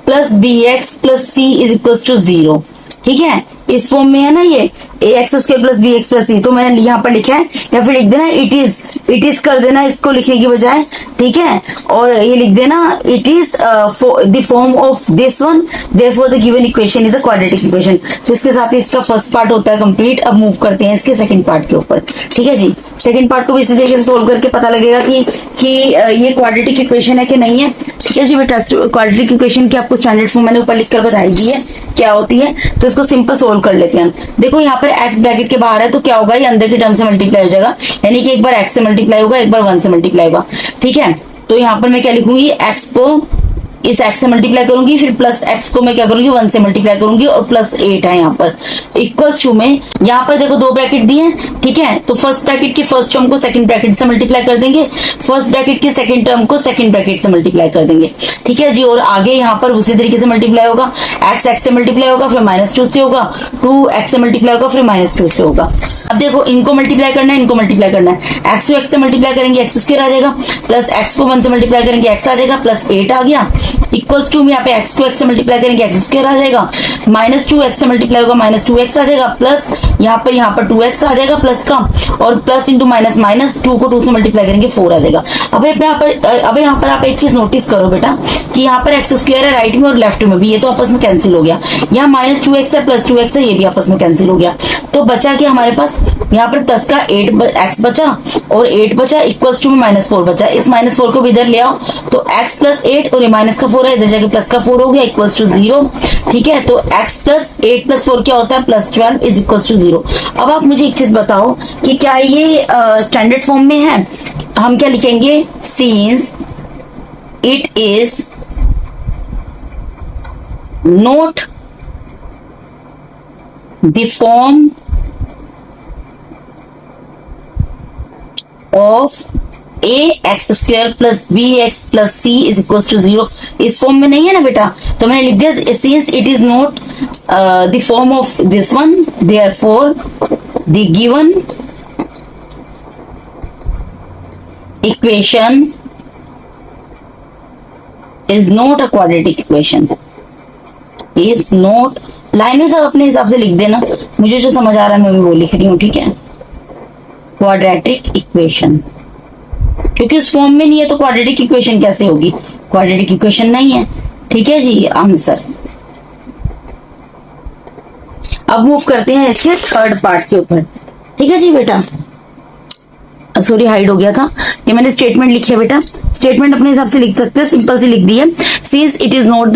plus b x plus c is equal to 0। ठीक है, इस फॉर्म में है ना ये a x square plus b x plus c, तो मैंने यहाँ पर लिखा है, या फिर लिख देना इट इज कर देना इसको लिखने की बजाय। ठीक है, और ये लिख देना it is the form of this one, therefore the given equation is a quadratic equation. तो इसके साथ ही इसका फर्स्ट पार्ट होता है कंप्लीट। अब मूव करते हैं इसके सेकंड पार्ट के ऊपर। ठीक है जी, सेकंड पार्ट को भी इसी तरीके से सोल्व करके पता लगेगा कि ये क्वाड्रेटिक इक्वेशन है कि नहीं है। ठीक है जी बेटा, क्वाड्रेटिक इक्वेशन की आपको स्टैंडर्ड फॉर्म मैंने ऊपर लिखकर बताई दी है क्या होती है, तो इसको सिंपल सोल्व कर लेते हैं। देखो यहाँ पर x ब्रैकेट के बाहर है, तो क्या होगा, ये अंदर की टर्म से मल्टीप्लाई हो जाएगा, यानी कि एक बार x से मल्टीप्लाई होगा, एक बार 1 से मल्टीप्लाई होगा। ठीक है, तो यहाँ पर मैं क्या लिखूंगी, x को इस x से मल्टीप्लाई करूंगी, फिर प्लस x को मैं क्या करूंगी 1 से मल्टीप्लाई करूंगी, और प्लस 8 है यहाँ पर इक्वल्स टू में, यहाँ पर देखो 2 ब्रैकेट दिए हैं। ठीक है, तो फर्स्ट ब्रैकेट की फर्स्ट टर्म को सेकंड ब्रैकेट से मल्टीप्लाई कर देंगे, फर्स्ट ब्रैकेट की सेकंड टर्म को सेकंड ब्रैकेट से मल्टीप्लाई कर देंगे। ठीक है जी, और आगे यहाँ पर उसी तरीके से मल्टीप्लाई होगा, x से मल्टीप्लाई होगा, फिर -2 से होगा, 2x से मल्टीप्लाई होगा, फिर -2 से होगा। अब देखो इनको मल्टीप्लाई करना है, इनको मल्टीप्लाई करना है, x को x से मल्टीप्लाई करेंगे एक्स स्क्वायर आ जाएगा, प्लस x को 1 से मल्टीप्लाई करेंगे x आ जाएगा, प्लस 8 आ गया, इक्वल्स टू में यहाँ पे x को x से मल्टीप्लाई करेंगे एक्स स्क्वायर आ जाएगा, -2x से मल्टीप्लाई होगा -2x आ जाएगा, प्लस यहाँ पर 2x आ जाएगा प्लस का, और प्लस इंटू माइनस माइनस 2 को 2 से मल्टीप्लाई करेंगे 4 आ जाएगा। अब यहाँ पर आप एक चीज नोटिस करो बेटा कि यहाँ पर एक्स स्क्वायर है राइट में और लेफ्ट में भी, ये तो आपस में कैंसिल हो गया। यहाँ -2x है प्लस 2x है, ये भी आपस में कैंसिल हो गया। तो बचा क्या हमारे पास, यहाँ पर प्लस का 8x बचा और 8 बचा, इक्वल्स टू में -4 बचा। इस -4 को भी इधर ले आओ, तो x प्लस 8 और माइनस का 4 है, इधर जाके प्लस का 4 हो गया, इक्वल्स टू 0। ठीक है, तो x प्लस 8 प्लस 4 क्या होता है, प्लस 12 इज इक्वल्स टू 0। अब आप मुझे एक चीज बताओ कि क्या ये स्टैंडर्ड फॉर्म में है? हम क्या लिखेंगे, since it is not the form of a x square plus b x plus c is equal to 0, इस फॉर्म में नहीं है ना बेटा, तो मैंने लिख दिया since it is not the form of this one, therefore the given equation is not a quadratic equation, is not. Line में सब अपने हिसाब से लिख देना, मुझे जो समझ आ रहा है मैं भी वो लिख रही हूँ। ठीक है, क्वाड्रेटिक इक्वेशन, क्योंकि उस फॉर्म में नहीं है तो क्वाड्रेटिक इक्वेशन कैसे होगी, क्वाड्रेटिक इक्वेशन नहीं है। ठीक है जी, आंसर। अब मूव करते हैं इसके थर्ड पार्ट के ऊपर। ठीक है जी बेटा, सॉरी हाइड हो गया था, ये मैंने स्टेटमेंट लिखी है बेटा, स्टेटमेंट अपने हिसाब से लिख सकते हैं, सिंपल सी लिख दी है, since it is not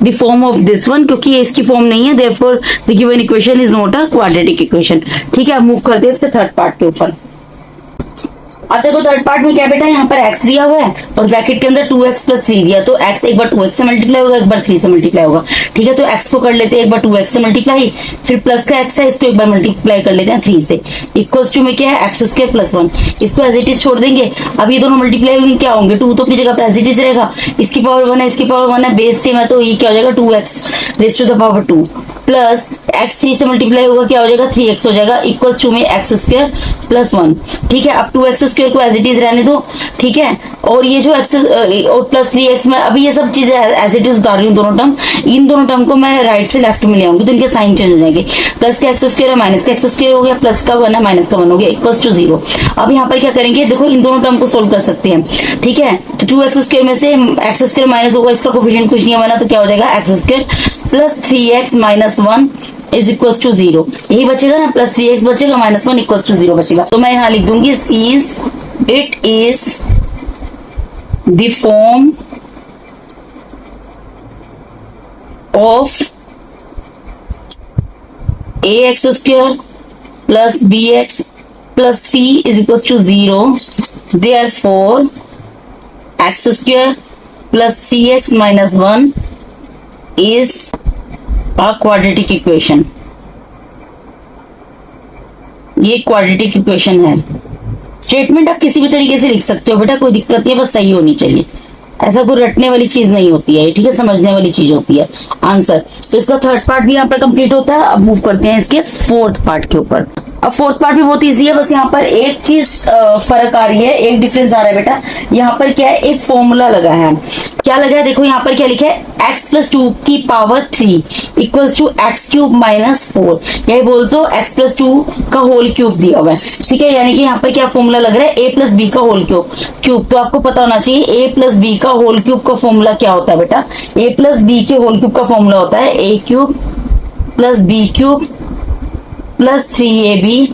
the form of this one, क्योंकि ये इसकी फॉर्म नहीं है, therefore the given equation is not a quadratic equation. ठीक है, अब मूव करते हैं इसके थर्ड पार्ट के ऊपर। अब देखो थर्ड पार्ट में क्या बेटा, यहाँ पर x दिया हुआ है और ब्रैकेट के अंदर 2x प्लस 3 दिया, तो x एक बार 2x से मल्टीप्लाई होगा, एक बार 3 से मल्टीप्लाई होगा। ठीक है, तो x को कर लेते हैं एक बार 2x से मल्टीप्लाई, फिर प्लस का x है, इसको एक बार मल्टीप्लाई कर लेते हैं 3 से, इक्वल्स टू में क्या है, x स्क्वायर प्लस 1, इसको एज इट इज छोड़ देंगे। अब ये दोनों मल्टीप्लाई होंगे, क्या होंगे, 2 तो अपनी जगह पर एज इट इज रहेगा, इसकी पावर 1 है, इसकी पावर 1 है, बेस सेम है, तो ये क्या हो जाएगा 2x raise to the power 2 plus x 3 से मल्टीप्लाई होगा, क्या हो जाएगा 3x हो जाएगा, इक्वल्स टू में x स्क्वायर प्लस 1। ठीक है, अब 2x स्क्वायर को एज इट इज रहने दो। ठीक है, और ये जो x और प्लस 3x में अभी ये सब चीजें एज इट इज उतार रही हूँ दोनों टर्म, इन दोनों टर्म को मैं राइट से लेफ्ट में ले आऊंगी तो इनके साइन चेंज हो जाएंगे, प्लस का x स्क्वायर है माइनस का x स्क्वायर हो गया, प्लस का 1 है माइनस का 1 हो गया, इक्वल्स टू 0। अब यहाँ पर क्या करेंगे, देखो इन दोनों टर्म को सोल्व कर सकते हैं। ठीक है, तो 2x स्क्वायर में से x स्क्वायर माइनस होगा, इसका कोफिशिएंट कुछ नहीं बना, तो क्या हो जाएगा x square plus 3x minus 1 is equals to 0, यही बचेगा ना, प्लस 3x बचेगा माइनस 1 इक्वल्स टू 0 बचेगा। तो मैं यहाँ लिख दूंगी since it is the form of ax square plus bx plus c is equals to 0, therefore x square plus 3x minus 1 is a quadratic equation. ये क्वाड्रेटिक इक्वेशन है। Statement आप किसी भी तरीके से लिख सकते हो बेटा, कोई दिक्कत नहीं है, बस सही होनी चाहिए, ऐसा कोई रटने वाली चीज नहीं होती है। ठीक है, समझने वाली चीज होती है। आंसर, तो इसका थर्ड पार्ट भी यहाँ पर कंप्लीट होता है। अब मूव करते हैं इसके फोर्थ पार्ट के ऊपर। अब फोर्थ पार्ट भी बहुत इजी है, बस यहाँ पर एक चीज फर्क आ रही है, एक डिफरेंस आ रहा है बेटा। यहाँ पर क्या है, एक फॉर्मूला लगा है। क्या लगा है, देखो यहाँ पर क्या लिखा है, x प्लस 2 की power 3 equals to x cube minus 4, यही बोल दो x प्लस 2 का होल क्यूब दिया हुआ है। ठीक है, यानी कि यहाँ पर क्या फॉर्मूला लग रहा है, a प्लस बी का होल क्यूब। तो आपको पता होना चाहिए a प्लस बी का होल क्यूब का फॉर्मूला क्या होता है बेटा, a प्लस बी के होल क्यूब का फॉर्मूला होता है a cube plus b cube plus 3ab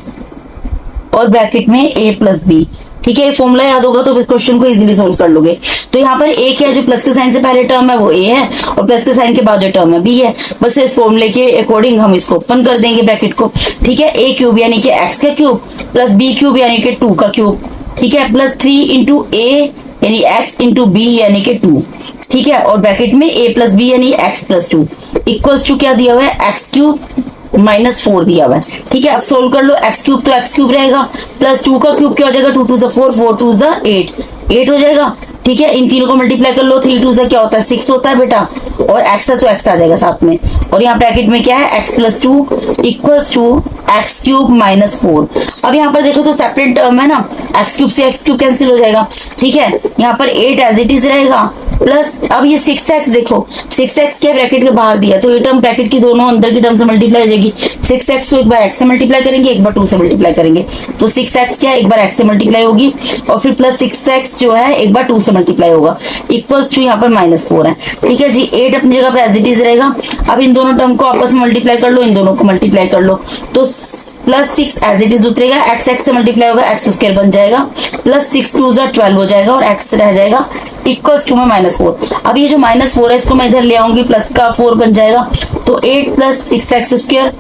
और ब्रैकेट में a प्लस बी। ठीक है, ये फॉर्मूला याद होगा तो इस क्वेश्चन को इजीली सोल्व कर लोगे। तो यहाँ पर a क्या है, जो प्लस के साइन से पहले टर्म है वो a है, और प्लस के साइन के बाद जो टर्म है b है। बस इस फॉर्मूले के अकॉर्डिंग हम इसको ओपन कर देंगे ब्रैकेट को। ठीक है, a क्यूब यानी कि x का क्यूब प्लस b क्यूब यानी कि 2 का क्यूब। ठीक है, प्लस 3 इंटू a यानी x इंटू b यानी कि 2। ठीक है, और ब्रैकेट में a प्लस b यानी x प्लस 2 इक्वल्स टू क्या दिया हुआ है, x क्यूब माइनस 4 दिया हुआ है। ठीक है, अब सोल्व कर लो, x क्यूब तो x क्यूब रहेगा, प्लस 2 का क्यूब क्या हो जाएगा, 2 2 से 4, 4 2 से 8 हो जाएगा। ठीक है, इन तीनों को मल्टीप्लाई कर लो, 3 2 से क्या होता है 6 होता है बेटा, और x है तो x आ जाएगा साथ में, और यहाँ ब्रैकेट में क्या है, x plus 2 equals to x cube minus 4। अब यहाँ पर देखो तो सेपरेट टर्म है ना, x क्यूब से x क्यूब कैंसिल हो जाएगा। ठीक है, यहाँ पर 8 एज इट इज रहेगा, प्लस अब ये 6x देखो, 6x क्या ब्रैकेट के बाहर दिया, तो ये टर्म ब्रैकेट की दोनों अंदर की टर्म से मल्टीप्लाई हो जाएगी। 6x को एक बार x से मल्टीप्लाई करेंगे, एक बार 2 से मल्टीप्लाई करेंगे, तो 6x क्या एक बार x से मल्टीप्लाई होगी, और फिर प्लस 6x जो है एक बार 2 से मल्टीप्लाई होगा, इक्वल्स टू यहाँ पर -4 है। ठीक है जी, 8 अपनी जगह पर एज इट इज रहेगा। अब इन दोनों टर्म को आपस में मल्टीप्लाई कर लो, इन दोनों को मल्टीप्लाई कर लो, तो प्लस 6 एज इट इज उतरेगा, एक्स एक्स से मल्टीप्लाई होगा, एक्स स्क्वायर बन जाएगा, प्लस 6 टू 12 हो जाएगा और एक्स रह जाएगा इक्वल्स टू में -4। अब ये जो -4 है इसको मैं इधर ले आऊंगी, प्लस का 4 बन जाएगा, तो 8 + 6x स्क्वायर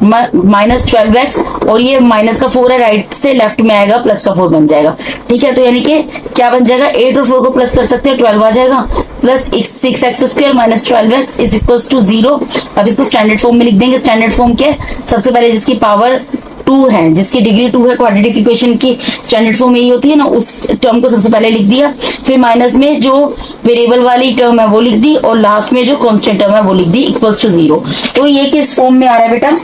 -12x, और ये माइनस का 4 है, राइट से लेफ्ट में आएगा, प्लस का 4 बन जाएगा। ठीक है, तो यानी कि क्या बन जाएगा, 8 और 4 को प्लस कर सकते हैं, 12 आ जाएगा, plus 6x square -12x is equals to 0। अब इसको स्टैंडर्ड फॉर्म में लिख देंगे। स्टैंडर्ड फॉर्म क्या है, सबसे पहले जिसकी पावर 2 है, जिसकी डिग्री 2 है, क्वाड्रेटिक इक्वेशन की स्टैंडर्ड फॉर्म यही होती है ना, उस टर्म को सबसे पहले लिख दिया, फिर माइनस में जो वेरिएबल वाली टर्म है वो लिख दी, और लास्ट में जो कांस्टेंट टर्म है वो लिख दी, इक्वल्स टू 0। तो ये किस फॉर्म में आ रहा है बेटा।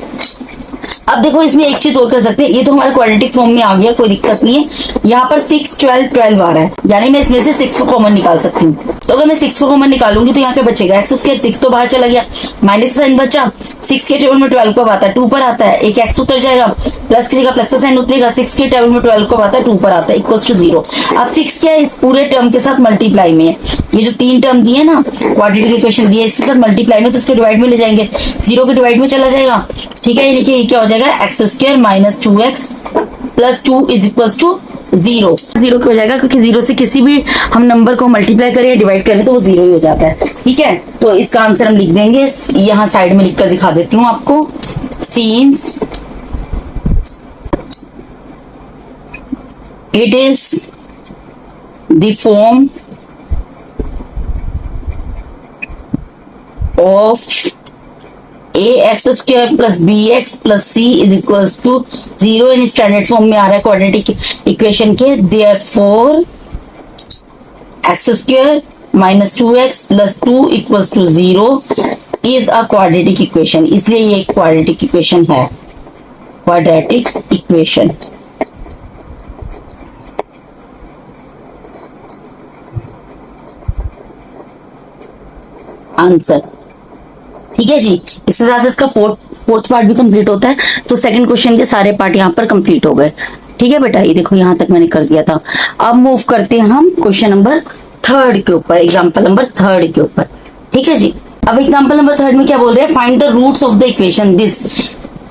अब देखो इसमें एक चीज और कर सकते हैं, ये तो हमारे क्वाड्रेटिक फॉर्म में आ गया, कोई दिक्कत नहीं है। यहाँ पर 6 12 12 आ रहा है, यानी मैं इसमें से 6 को कॉमन निकाल सकती हूँ। तो अगर मैं 6 को कॉमन निकालूंगी तो यहाँ क्या बचेगा, एक्स स्क्वायर, 6 तो बाहर चला गया, माइनस साइन बचा, 6 के टेबल में 12 कब आता है, 2 पर आता है, एक एक्स उतर जाएगा, प्लस की जगह प्लस का साइन उतरेगा, 6 के टेबल में 12 कब आता है, 2 पर आता है, इक्वल्स टू 0। अब 6 क्या है, इस पूरे टर्म के साथ मल्टीप्लाई में है, ये जो 3 टर्म दिए ना क्वाड्रेटिक इक्वेशन दिए, इसके साथ मल्टीप्लाई में, तो इसको डिवाइड में ले जाएंगे, 0 के डिवाइड में चला जाएगा। ठीक है, ये क्या हो जाएगा, x square -2x + 2 is equals to 0। 0 क्यों हो जाएगा, क्योंकि 0 से किसी भी हम नंबर को मल्टीप्लाई करें या डिवाइड करें तो वो 0 ही हो जाता है। ठीक है, तो इसका आंसर हम लिख देंगे, यहाँ साइड में लिखकर दिखा देती हूँ आपको, since it is the form of ax square plus bx plus c is equals to 0, in standard form में आ रहा है क्वाड्रेटिक इक्वेशन के। Therefore x square -2x plus 2 equals to 0 is a quadratic equation, इसलिए ये एक quadratic equation है, quadratic equation. Answer ठीक है जी। इससे ज्यादा इसका फोर्थ पार्ट भी कंप्लीट होता है, तो सेकंड क्वेश्चन के सारे पार्ट यहाँ पर कंप्लीट हो गए। ठीक है बेटा, ये देखो यहाँ तक मैंने कर दिया था। अब मूव करते हैं हम क्वेश्चन नंबर 3 के ऊपर, एग्जाम्पल नंबर 3 के ऊपर। ठीक है जी, अब एग्जाम्पल नंबर 3 में क्या बोल रहे हैं, find the roots of the equation this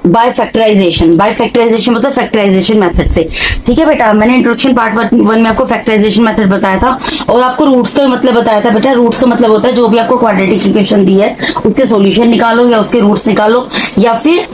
by factorisation. By factorisation मतलब फैक्टराइजेशन मेथड से। ठीक है बेटा, मैंने इंट्रोडक्शन पार्ट 1 में आपको फैक्टराइजेशन मेथड बताया था, और आपको रूट्स का मतलब बताया था। बेटा रूट्स का मतलब होता है जो भी आपको क्वाड्रेटिक इक्वेशन दी है उसके सॉल्यूशन निकालो, या उसके रूट्स निकालो, या फिर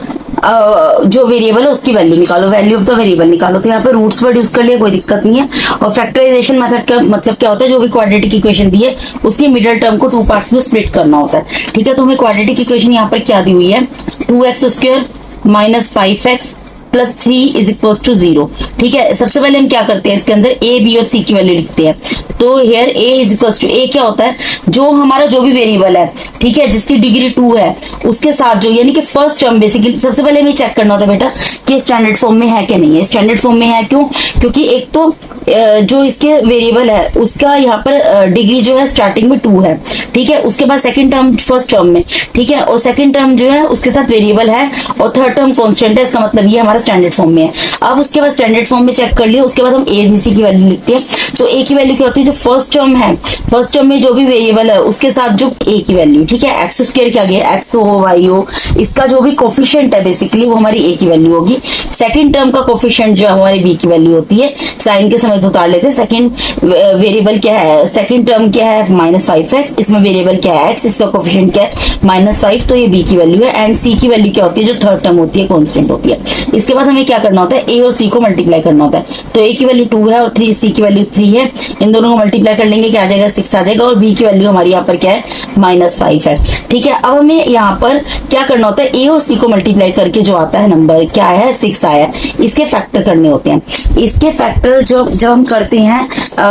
जो वेरिएबल है उसकी वैल्यू निकालो, वैल्यू ऑफ द वेरिएबल निकालो। तो यहाँ पे रूट्स वर्ड यूज कर लिया, कोई दिक्कत नहीं है। और फैक्टराइजेशन मेथड का मतलब क्या होता है, जो भी क्वाड्रेटिक इक्वेशन दी है उसकी मिडिल टर्म को 2 पार्ट्स में स्प्लिट करना होता है। ठीक है, तो हमें क्वाड्रेटिक इक्वेशन यहाँ पर क्या दी हुई है, 2x square -5x plus 3 is equal to 0। ठीक है, सबसे पहले हम क्या करते हैं, इसके अंदर a b और c की वैल्यू लिखते हैं। तो here a is equal to, a क्या होता है, जो हमारा जो भी वेरिएबल है, ठीक है, जिसकी डिग्री 2 है उसके साथ जो, यानी कि फर्स्ट टर्म बेसिकली सबसे पहले हमें चेक करना होता है बेटा कि स्टैंडर्ड फॉर्म में है कि नहीं है। स्टैंडर्ड फॉर्म में है क्यों, क्योंकि एक तो जो इसके वेरिएबल है उसका यहाँ पर डिग्री जो है स्टार्टिंग में 2 है। ठीक है, उसके बाद सेकंड टर्म फर्स्ट टर्म में, ठीक है, और सेकंड टर्म जो है उसके साथ वेरिएबल है, और थर्ड टर्म कांस्टेंट है। इसका मतलब ये हमारा स्टैंडर्ड फॉर्म में है। अब उसके बाद स्टैंडर्ड फॉर्म में चेक कर लिया, उसके बाद हम ए बी सी की वैल्यू लिखते हैं। तो ए की वैल्यू क्या होती है, जो फर्स्ट टर्म है, फर्स्ट टर्म में जो भी वेरिएबल है उसके साथ जो ए की वैल्यू, ठीक है, एक्स स्क्वायर क्या गया, एक्स हो वाई हो, इसका जो भी कोफिशिएंट है बेसिकली वो हमारी ए की वैल्यू होगी। सेकंड टर्म का कोफिशिएंट जो हमारी बी की वैल्यू होती है, साइन के समय तो उतार लेते हैं। सेकंड वेरिएबल क्या है, सेकंड टर्म क्या है -5x, इसमें वेरिएबल क्या है x, इसका कोफिशिएंट क्या है -5, तो ये b की वैल्यू है। एंड c की वैल्यू क्या होती है, जो थर्ड टर्म होती है कांस्टेंट होती है। इसके बाद हमें क्या करना होता है, a और c को मल्टीप्लाई करना होता है। तो a की वैल्यू 2 है और c की वैल्यू 3 है, इन दोनों को मल्टीप्लाई कर लेंगे, क्या आ जाएगा 6 आ जाएगा, और b की वैल्यू हमारी यहाँ पर क्या है -5 है। ठीक है, अब हमें यहाँ पर क्या करना होता है, a और c को मल्टीप्लाई करके जो आता है नंबर क्या है 6 आया है, इसके फैक्टर करने होते हैं। इसके फैक्टर जब हम करते हैं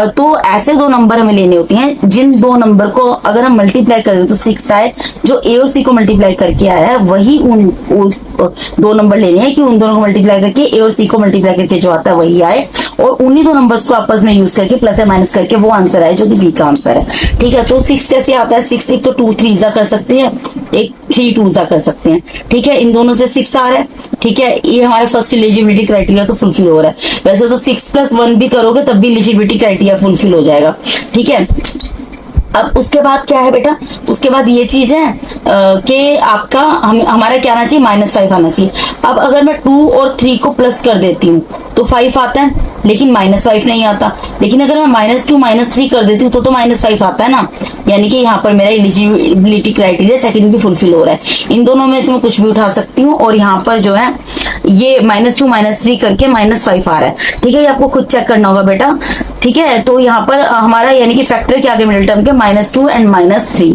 तो ऐसे 2 नंबर हमें लेने होते हैं जिन 2 नंबर को अगर हम मल्टीप्लाई करें तो 6 आए, जो a और c को मल्टीप्लाई करके आया है वही उस 2 नंबर लेने हैं कि उन दोनों को मल्टीप्लाई करके a और c को मल्टीप्लाई करके जो आता है वही आए, और उन्हीं 2 नंबर्स को आपस में यूज करके प्लस या माइनस करके वो आंसर आए जो कि बी का आंसर है। ठीक है, तो 6 कैसे आता है, 6 एक तो 2 3 जा कर सकते हैं, एक 3 2 जा कर सकते हैं। ठीक है, इन दोनों से 6 आ रहा है। ठीक है, ये हमारा फर्स्ट एलिजिबिलिटी क्राइटेरिया तो फुलफिल हो रहा है। वैसे तो 6 + 1 भी करोगे तब भी एलिजिबिलिटी क्राइटेरिया फुलफिल हो जाएगा। ठीक है, अब उसके बाद क्या है बेटा, उसके बाद ये चीज है कि आपका हमारा क्या आना चाहिए, -5 आना चाहिए। अब अगर मैं 2 और 3 को प्लस कर देती हूँ तो 5 आता है, लेकिन -5 नहीं आता। लेकिन अगर मैं -2 -3 कर देती हूँ तो -5 आता है ना, यानी कि यहाँ पर मेरा एलिजिबिलिटी क्राइटेरिया सेकंड भी फुलफिल हो रहा है। इन दोनों में से मैं कुछ भी उठा सकती हूँ और यहाँ पर जो है ये -2 -3 करके -5 आ रहा है। ठीक है, ये आपको खुद चेक करना होगा बेटा। ठीक है, तो यहाँ पर हमारा यानी कि फैक्टर क्या आ गया मिडिल टर्म के, -2 एंड -3।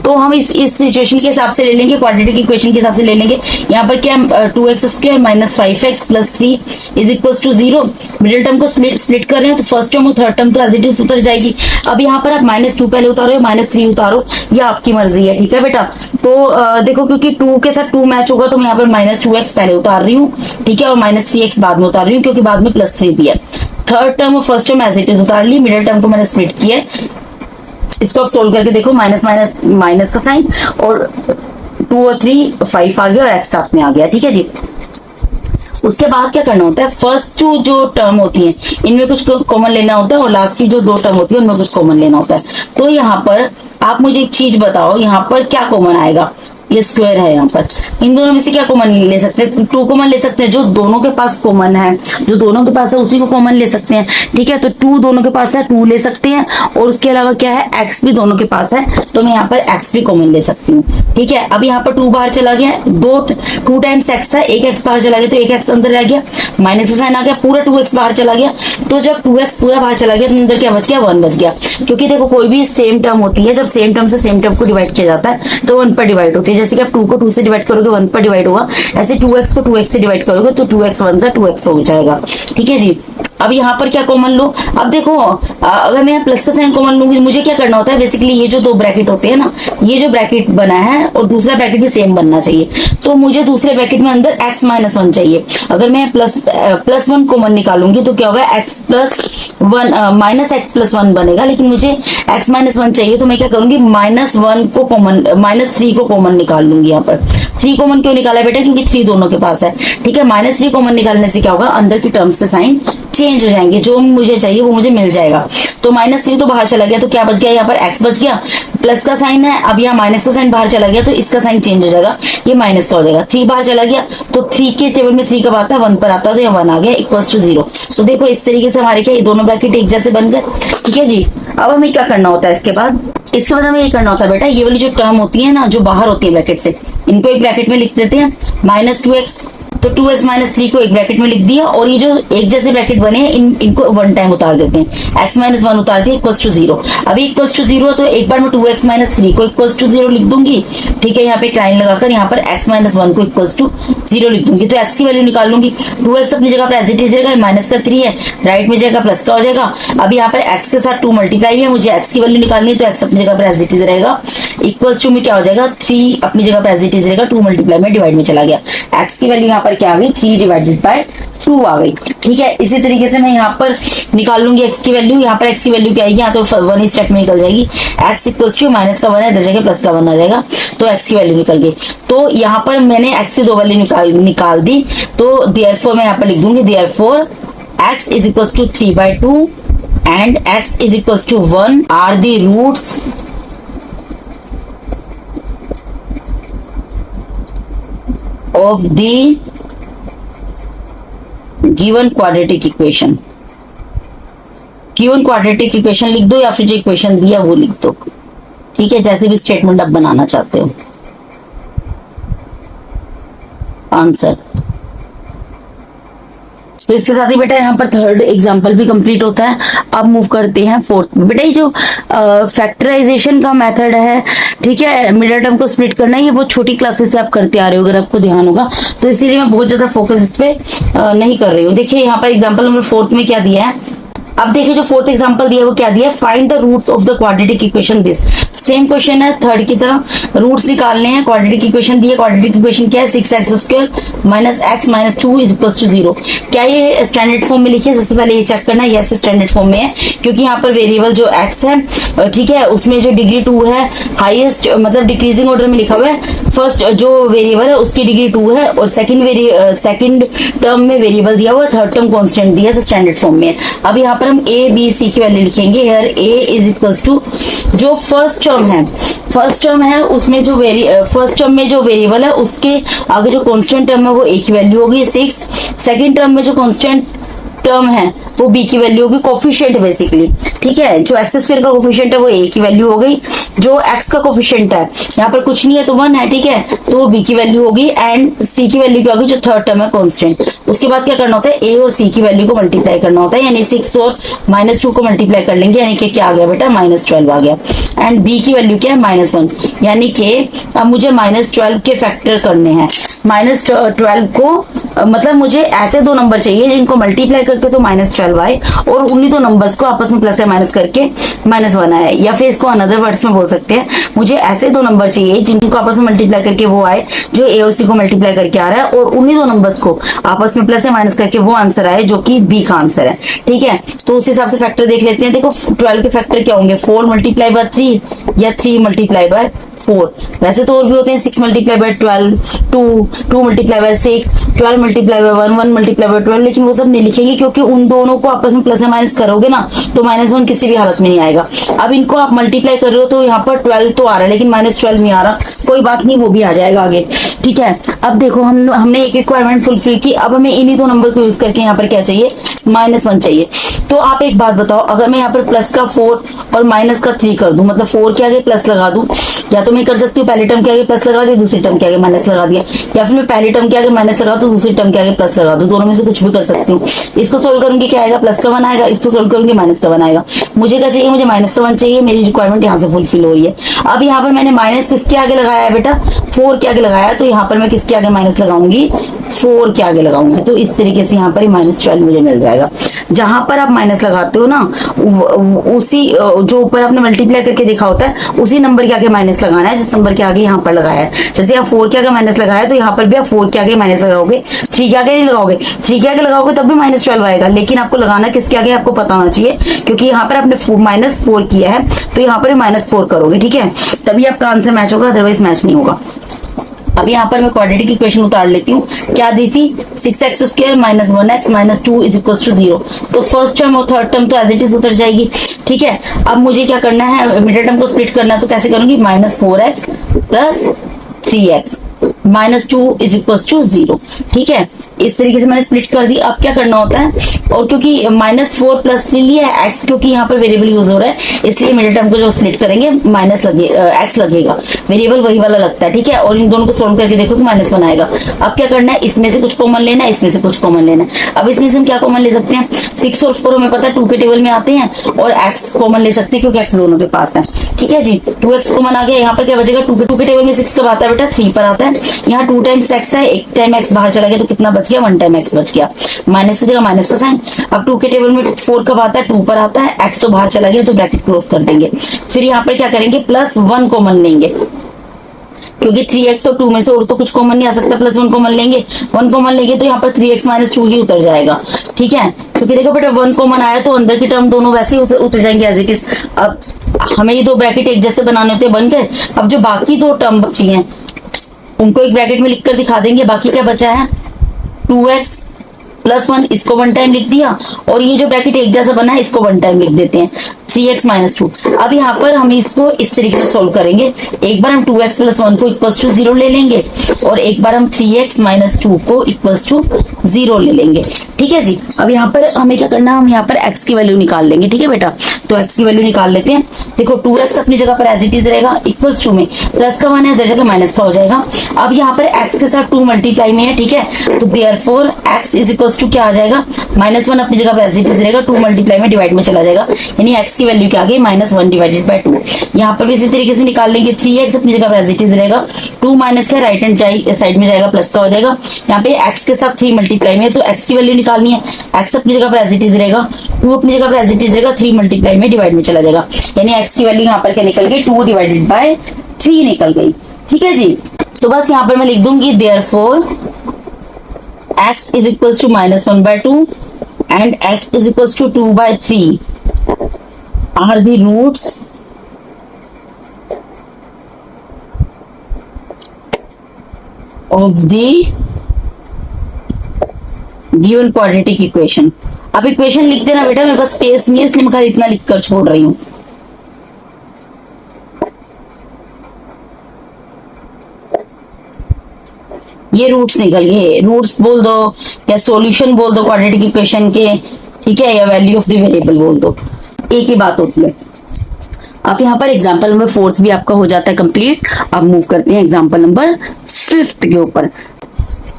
तो हम इस सिचुएशन के हिसाब से ले लेंगे, क्वाड्रेटिक इक्वेशन के हिसाब से ले लेंगे। यहाँ पर क्या 2x square -5x + 3 = 0। Middle term को स्प्लिट कर रहे हैं तो फर्स्ट टर्म और थर्ड टर्म तो एज इट इज उतर जाएगी। अब यहाँ पर आप -2 पहले उतारो या -3 उतारो, ये आपकी मर्जी है। ठीक है बेटा, तो देखो क्योंकि 2 के साथ 2 मैच होगा तो मैं यहाँ पर -2x पहले उतार रही हूँ। ठीक है, और -3x बाद में उतार रही हूँ क्योंकि बाद में +3 दिया। थर्ड टर्म और first term as it is उतार ली, मिडिल टर्म को मैंने स्प्लिट किया। इसको आप सोल्व करके देखो, माइनस का साइन और 2 और 3 5 आ गया और x साथ में आ गया। ठीक है जी, उसके बाद क्या करना होता है, फर्स्ट जो टर्म होती है इनमें कुछ कॉमन लेना होता है और लास्ट की जो 2 टर्म होती है उनमें कुछ कॉमन लेना होता है। तो यहाँ पर आप मुझे एक चीज बताओ, यहाँ पर क्या कॉमन आएगा, ये स्क्वायर है। यहाँ पर इन दोनों में से क्या कॉमन ले सकते हैं, 2 कॉमन ले सकते हैं। जो दोनों के पास कॉमन है, जो दोनों के पास है उसी को कॉमन ले सकते हैं। ठीक है, तो 2 दोनों के पास है, 2 ले सकते हैं। और उसके अलावा क्या है, x भी दोनों के पास है तो मैं यहाँ पर x भी कॉमन ले सकती हूँ। ठीक है, अब यहाँ पर 2 बाहर चला गया, 2 टाइम्स x है, एक x बाहर चला गया तो एक x अंदर रह गया, माइनस का साइन आ गया, पूरा 2x बाहर चला गया। तो जब 2x पूरा बाहर चला गया तो अंदर क्या बच गया, 1 बच गया। क्योंकि देखो कोई भी सेम टर्म होती है, जब सेम टर्म से सेम टर्म को डिवाइड किया जाता है तो 1 पर डिवाइड होती है। जैसे कि आप 2 को 2 से डिवाइड करोगे 1 पर डिवाइड होगा, ऐसे 2x को 2x से डिवाइड करोगे तो 2x 1 से 2x हो जाएगा। ठीक है जी, अब यहाँ पर क्या कॉमन लो, अब देखो अगर मैं प्लस का साइन कॉमन लूंगी मुझे क्या करना होता है, बेसिकली ये जो 2 ब्रैकेट होते हैं ना, ये जो ब्रैकेट बना है और दूसरा ब्रैकेट भी सेम बनना चाहिए। तो मुझे दूसरे ब्रैकेट में अंदर x - 1 चाहिए। अगर मैं +1 कॉमन निकालूंगी तो क्या होगा, x + 1 बनेगा, लेकिन मुझे x - 1 चाहिए तो मैं क्या करूंगी, -1 को कॉमन, -3 को कॉमन निकाल लूंगी। यहाँ पर 3 कॉमन क्यों निकाला बेटा, क्योंकि 3 दोनों के पास है। ठीक है, -3 कॉमन निकालने से क्या होगा, अंदर की टर्म्स के साइन चेंज हो जाएंगे, जो मुझे चाहिए वो मुझे मिल जाएगा। तो -3 तो बाहर चला गया तो क्या बच गया, यहाँ पर x बच गया, प्लस का साइन है। अब यहाँ माइनस का साइन बाहर चला गया तो इसका साइन चेंज हो जाएगा, ये माइनस का हो जाएगा। 3 बाहर चला गया तो 3 के टेबल में 3 कब आता है, 1 पर आता है, तो यहाँ 1 आ गया = 0। तो देखो इस तरीके से हमारे क्या ये दोनों ब्रैकेट एक जैसे बन गए। ठीक है जी, अब हमें क्या करना होता है, इसके बाद हमें ये करना होता है बेटा, ये वाली जो टर्म होती है ना जो बाहर होती है ब्रैकेट से, इनको एक ब्रैकेट में लिख देते हैं, -2x। तो 2x - 3 को एक ब्रैकेट में लिख दिया और ये जो एक जैसे ब्रैकेट बने हैं इनको 1 टाइम उतार देते हैं, x - 1 उतार दिया = 0। अभी = 0 तो एक बार मैं 2x - 3 को = 0 लिख दूंगी। ठीक है, यहाँ पे एक लाइन लगाकर यहाँ पर x - 1 को = 0 लिख दूंगी। तो x की वैल्यू निकाल लूंगी, 2x अपनी जगह पर एज इट इज रहेगा, माइनस का 3 है, राइट में जाएगा प्लस का हो जाएगा। अब यहाँ पर x के साथ 2 मल्टीप्लाई है, मुझे x की वैल्यू निकालनी है तो x अपनी जगह पर एज इट इज रहेगा, = में क्या हो जाएगा, 3 अपनी जगह पर एज इट इज रहेगा, 2 मल्टीप्लाई में डिवाइड में चला गया। x की वैल्यू यहाँ पर क्या आ गई, 3/2 आ गई। ठीक है, इसी तरीके से मैं यहाँ पर निकाल लूंगी x की वैल्यू। यहाँ पर x की वैल्यू क्या आएगी, यहाँ तो 1 स्टेप में निकल जाएगी, x = माइनस का 1 है, इधर जगह प्लस का 1 आ जाएगा, तो x की वैल्यू निकल गई। तो यहाँ पर मैंने x की 2 वैल्यू निकाल दी, तो देयरफॉर मैं यहाँ पर लिख दूंगी, therefore x = 3/2 and x = 1 are the roots of the given quadratic equation. Given quadratic equation लिख दो या फिर जो इक्वेशन दिया वो लिख दो। ठीक है, जैसे भी स्टेटमेंट आप बनाना चाहते हो। आंसर तो इसके साथ ही बेटा यहाँ पर थर्ड एग्जाम्पल भी कंप्लीट होता है। अब मूव करते हैं फोर्थ में। बेटा ये जो फैक्टराइजेशन का मेथड है, ठीक है, मिडिल टर्म को स्प्लिट करना है, ये बहुत छोटी क्लासेस से आप करते आ रहे हो, अगर आपको ध्यान होगा तो इसीलिए मैं बहुत ज्यादा फोकस इस पे नहीं कर रही हूँ। देखिए यहाँ पर एग्जाम्पल नंबर 4 में क्या दिया है, अब देखिए जो फोर्थ एग्जांपल दिया है वो क्या दिया है, find the roots of the quadratic equation this. Same question है थर्ड की तरह, रूट्स निकालने हैं। क्वाड्रेटिक इक्वेशन दी है, क्वाड्रेटिक इक्वेशन क्या है, 6x² - x - 2 = 0। क्या ये स्टैंडर्ड फॉर्म में लिखी है, सबसे पहले ये चेक करना है, यस स्टैंडर्ड फॉर्म में है, क्योंकि यहाँ पर वेरिएबल जो x है, ठीक है, उसमें जो डिग्री 2 है, हाईएस्ट मतलब डिक्रीजिंग ऑर्डर में लिखा हुआ है। फर्स्ट जो वेरिएबल है उसकी डिग्री 2 है और सेकंड टर्म में वेरिएबल दिया हुआ है, थर्ड टर्म कांस्टेंट दिया है, तो स्टैंडर्ड फॉर्म में है। अब यहाँ पर पर हम ए बी सी की वैल्यू लिखेंगे। Here A is equals to जो फर्स्ट टर्म है उसमें जो फर्स्ट टर्म में जो वेरिएबल है उसके आगे जो कांस्टेंट टर्म है वो ए की वैल्यू होगी 6। सेकंड टर्म में जो कांस्टेंट टर्म है वो बी की वैल्यू होगी, कोफिशिएंट बेसिकली, ठीक है। जो एक्स स्क्वायर का कोफिशिएंट है वो ए की वैल्यू हो गई, जो एक्स का कोफिशिएंट है यहाँ पर कुछ नहीं है तो 1 है, ठीक है, तो वो बी की वैल्यू होगी। एंड सी की वैल्यू क्या होगी, जो थर्ड टर्म है कांस्टेंट। उसके बाद क्या करना होता है, ए और सी की वैल्यू को मल्टीप्लाई करना होता है, यानी 6 और -2 को मल्टीप्लाई कर लेंगे, यानी कि क्या आ गया बेटा, -12 आ गया। एंड बी की वैल्यू क्या है, -1, यानी कि अब मुझे -12 के फैक्टर करने हैं। -12 को मतलब मुझे ऐसे दो नंबर चाहिए जिनको मल्टीप्लाई करके तो -12 आए और उन्हीं दो नंबर्स को आपस में प्लस या माइनस करके -1 आए, या फिर इसको अनदर वर्ड्स में बोल सकते हैं, मुझे ऐसे दो नंबर चाहिए जिनको आपस में मल्टीप्लाई करके वो आए जो ए और सी को मल्टीप्लाई करके आ रहा है, और उन्हीं दो नंबर्स को आपस में प्लस या माइनस करके वो आंसर आए जो कि बी का आंसर है, ठीक है। तो उस हिसाब से फैक्टर देख लेते हैं। देखो 12 के फैक्टर क्या होंगे, 4 मल्टीप्लाई बाय 3 या 3 मल्टीप्लाई बाय 4। वैसे तो और भी होते हैं, 6 multiply by 12, 2 multiply bye 6, 12 multiply by 1, 1 multiply by 12, लेकिन वो सब नहीं लिखेंगे क्योंकि उन दोनों को आपस में प्लस या माइनस करोगे ना तो -1 किसी भी हालत में नहीं आएगा। अब इनको आप मल्टीप्लाई कर रहे हो तो यहाँ पर 12 तो आ रहा है लेकिन -12 नहीं आ रहा, कोई बात नहीं, वो भी आ जाएगा आगे, ठीक है। अब देखो हमने एक रिक्वायरमेंट फुलफिल की, अब हमें इन्हीं दो नंबर को यूज करके यहाँ पर क्या चाहिए, -1 चाहिए। तो आप एक बात बताओ, अगर मैं यहाँ पर प्लस का 4 और माइनस का 3 कर दूं, मतलब 4 के आगे प्लस लगा दूं, या तो मैं कर सकती हूँ पहले टर्म के आगे प्लस लगा दिया, दूसरी टर्म के आगे माइनस लगा दिया, या फिर मैं पहले टर्म के आगे माइनस लगा दूं, दूसरी टर्म के आगे प्लस लगा दूं, दोनों में से कुछ भी कर सकती हूँ। इसको सोल्व करूंगी क्या आएगा, प्लस का 1 आएगा, इसको सोल्व करूंगी माइनस का 1 आएगा। मुझे क्या चाहिए, मुझे माइनस का 1 चाहिए, मेरी रिक्वायरमेंट यहाँ से फुलफिल हो रही है। अब यहाँ पर मैंने माइनस किसके आगे लगाया है बेटा, 4 के आगे लगाया, तो यहाँ पर मैं किसके आगे माइनस लगाऊंगी, 4 के आगे लगाऊंगी। तो इस तरीके से यहाँ पर -12 मुझे मिल जाएगा। जहां पर आप माइनस लगाते हो ना, उसी जो ऊपर आपने मल्टीप्लाई करके देखा होता है उसी नंबर के आगे माइनस लगाना है जिस नंबर के आगे यहाँ पर लगाया है। जैसे आप 4 के आगे माइनस लगाया तो यहाँ पर भी आप 4 के आगे माइनस लगाओगे, 3 के आगे नहीं लगाओगे, 3 के आगे लगाओगे तब भी -12 आएगा, लेकिन आपको लगाना किसके आगे आपको पता होना चाहिए, क्योंकि यहाँ पर आपने -4 किया है तो यहाँ पर -4 करोगे, ठीक है, तभी आपका आंसर मैच होगा, अदरवाइज मैच नहीं होगा। अब यहाँ पर मैं क्वाड्रेटिक इक्वेशन उतार लेती हूँ, क्या दी थी, 6x square -1x -2 is equal to 0। तो फर्स्ट टर्म और थर्ड टर्म तो एज इट इज उतर जाएगी, ठीक है। अब मुझे क्या करना है, मिडिल टर्म को स्प्लिट करना है, तो कैसे करूंगी, -4x plus 3x -2 is equal to 0, ठीक है। इस तरीके से मैंने स्प्लिट कर दी। अब क्या करना होता है, और क्योंकि -4 प्लस 3 लिया है x, क्योंकि यहाँ पर वेरिएबल यूज हो रहा है इसलिए मिडिल टर्म को जो स्प्लिट करेंगे x लगेगा, वेरिएबल वही वाला लगता है, ठीक है। और इन दोनों को सोल्व करके देखो तो -1 आएगा। अब क्या करना है, इसमें से कुछ कॉमन लेना है, इसमें से कुछ कॉमन लेना है। अब इसमें से हम क्या कॉमन ले सकते हैं, 6 और 4 हमें पता है 2 के टेबल में आते हैं, और x कॉमन ले सकते हैं क्योंकि x दोनों के पास है, ठीक है जी। 2x कॉमन आ गया, यहाँ पर क्या बचेगा, 2 के टेबल में 6 कब आता है बेटा, 3 पर आता है। यहाँ 2 टाइम्स x है, 1 टाइम x बाहर चला गया तो कितना बच गया, 1 टाइम x बच गया, माइनस की जगह माइनस का साइन। अब 2 के टेबल में 4 कब आता है, 2 पर आता है, x तो बाहर चला गया तो ब्रैकेट क्लोज कर देंगे। फिर यहाँ पर क्या करेंगे, +1 कॉमन लेंगे, क्योंकि 3x और 2 में से और तो कुछ कॉमन नहीं आ सकता, +1 कॉमन लेंगे, 1 कॉमन लेंगे तो यहाँ पर 3x -2 ही उतर जाएगा, ठीक है। क्योंकि देखो बेटा 1 कॉमन आया तो अंदर की टर्म दोनों वैसे ही उतर जाएंगे एज इट इज। अब हमें ये दो ब्रैकेट एक जैसे बनाने होते बन गए। अब जो बाकी दो टर्म बची हैं उनको एक ब्रैकेट में लिखकर दिखा देंगे। बाकी क्या बचा है, 2x + 1, इसको 1 टाइम लिख दिया, और ये जो ब्रैकेट एक जैसा बना है इसको 1 टाइम लिख देते हैं, 3x -2। अब यहाँ पर हम इसको इस तरीके से सोल्व करेंगे, एक बार हम 2x + 1 को इक्वल्स टू 0 ले लेंगे, और एक बार हम 3x -2 को इक्वल्स टू 0 ले लेंगे, ठीक है जी। अब यहाँ पर हमें क्या करना है, हम यहाँ पर x की वैल्यू निकाल लेंगे, ठीक है बेटा। तो x की वैल्यू निकाल लेते हैं। देखो 2x अपनी जगह पर एज इट इज रहेगा, इक्वल्स टू में प्लस का 1 है, हर जगह माइनस का हो जाएगा। अब यहाँ पर x के साथ 2 मल्टीप्लाई में है, ठीक है, तो therefore x is equals to क्या आ जाएगा, -1 अपनी जगह पर एज इट इज रहेगा, 2 मल्टीप्लाई में डिवाइड में चला जाएगा, यानी x की वैल्यू क्या आ गई, -1 डिवाइडेड बाय 2। यहाँ पर भी इसी तरीके से निकाल लेंगे, 3x अपनी जगह पर एज इट इज रहेगा, 2 माइनस का राइट हैंड साइड में जाएगा, प्लस का हो जाएगा। यहाँ पे x के साथ 3 मल्टीप्लाई में, तो x की वैल्यू निकालनी है, x अपनी जगह पर एज इट इज रहेगा, 2 अपनी जगह पर एज इट इज रहेगा, 3 मल्टीप्लाई में डिवाइड में चला जाएगा, यानी x की वैल्यू यहाँ पर क्या निकल गई, 2 डिवाइडेड बाय 3 निकल गई, ठीक है जी। तो बस यहाँ पर मैं लिख दूंगी therefore x is equals to -1/2 and x is equals to 2/3 are the roots of the given quadratic equation। अब इक्वेशन लिख देना बेटा, मेरे पास स्पेस नहीं है इसलिए मैं खाली इतना लिख कर छोड़ रही हूँ। ये रूट्स निकल गए, रूट्स बोल दो या सॉल्यूशन बोल दो क्वाड्रेटिक इक्वेशन के, ठीक है, या वैल्यू ऑफ द वेरिएबल बोल दो, एक ही बात होती है। अब यहाँ पर एग्जाम्पल नंबर 4 भी आपका हो जाता है कंप्लीट। अब मूव करते हैं एग्जाम्पल नंबर 5 के ऊपर।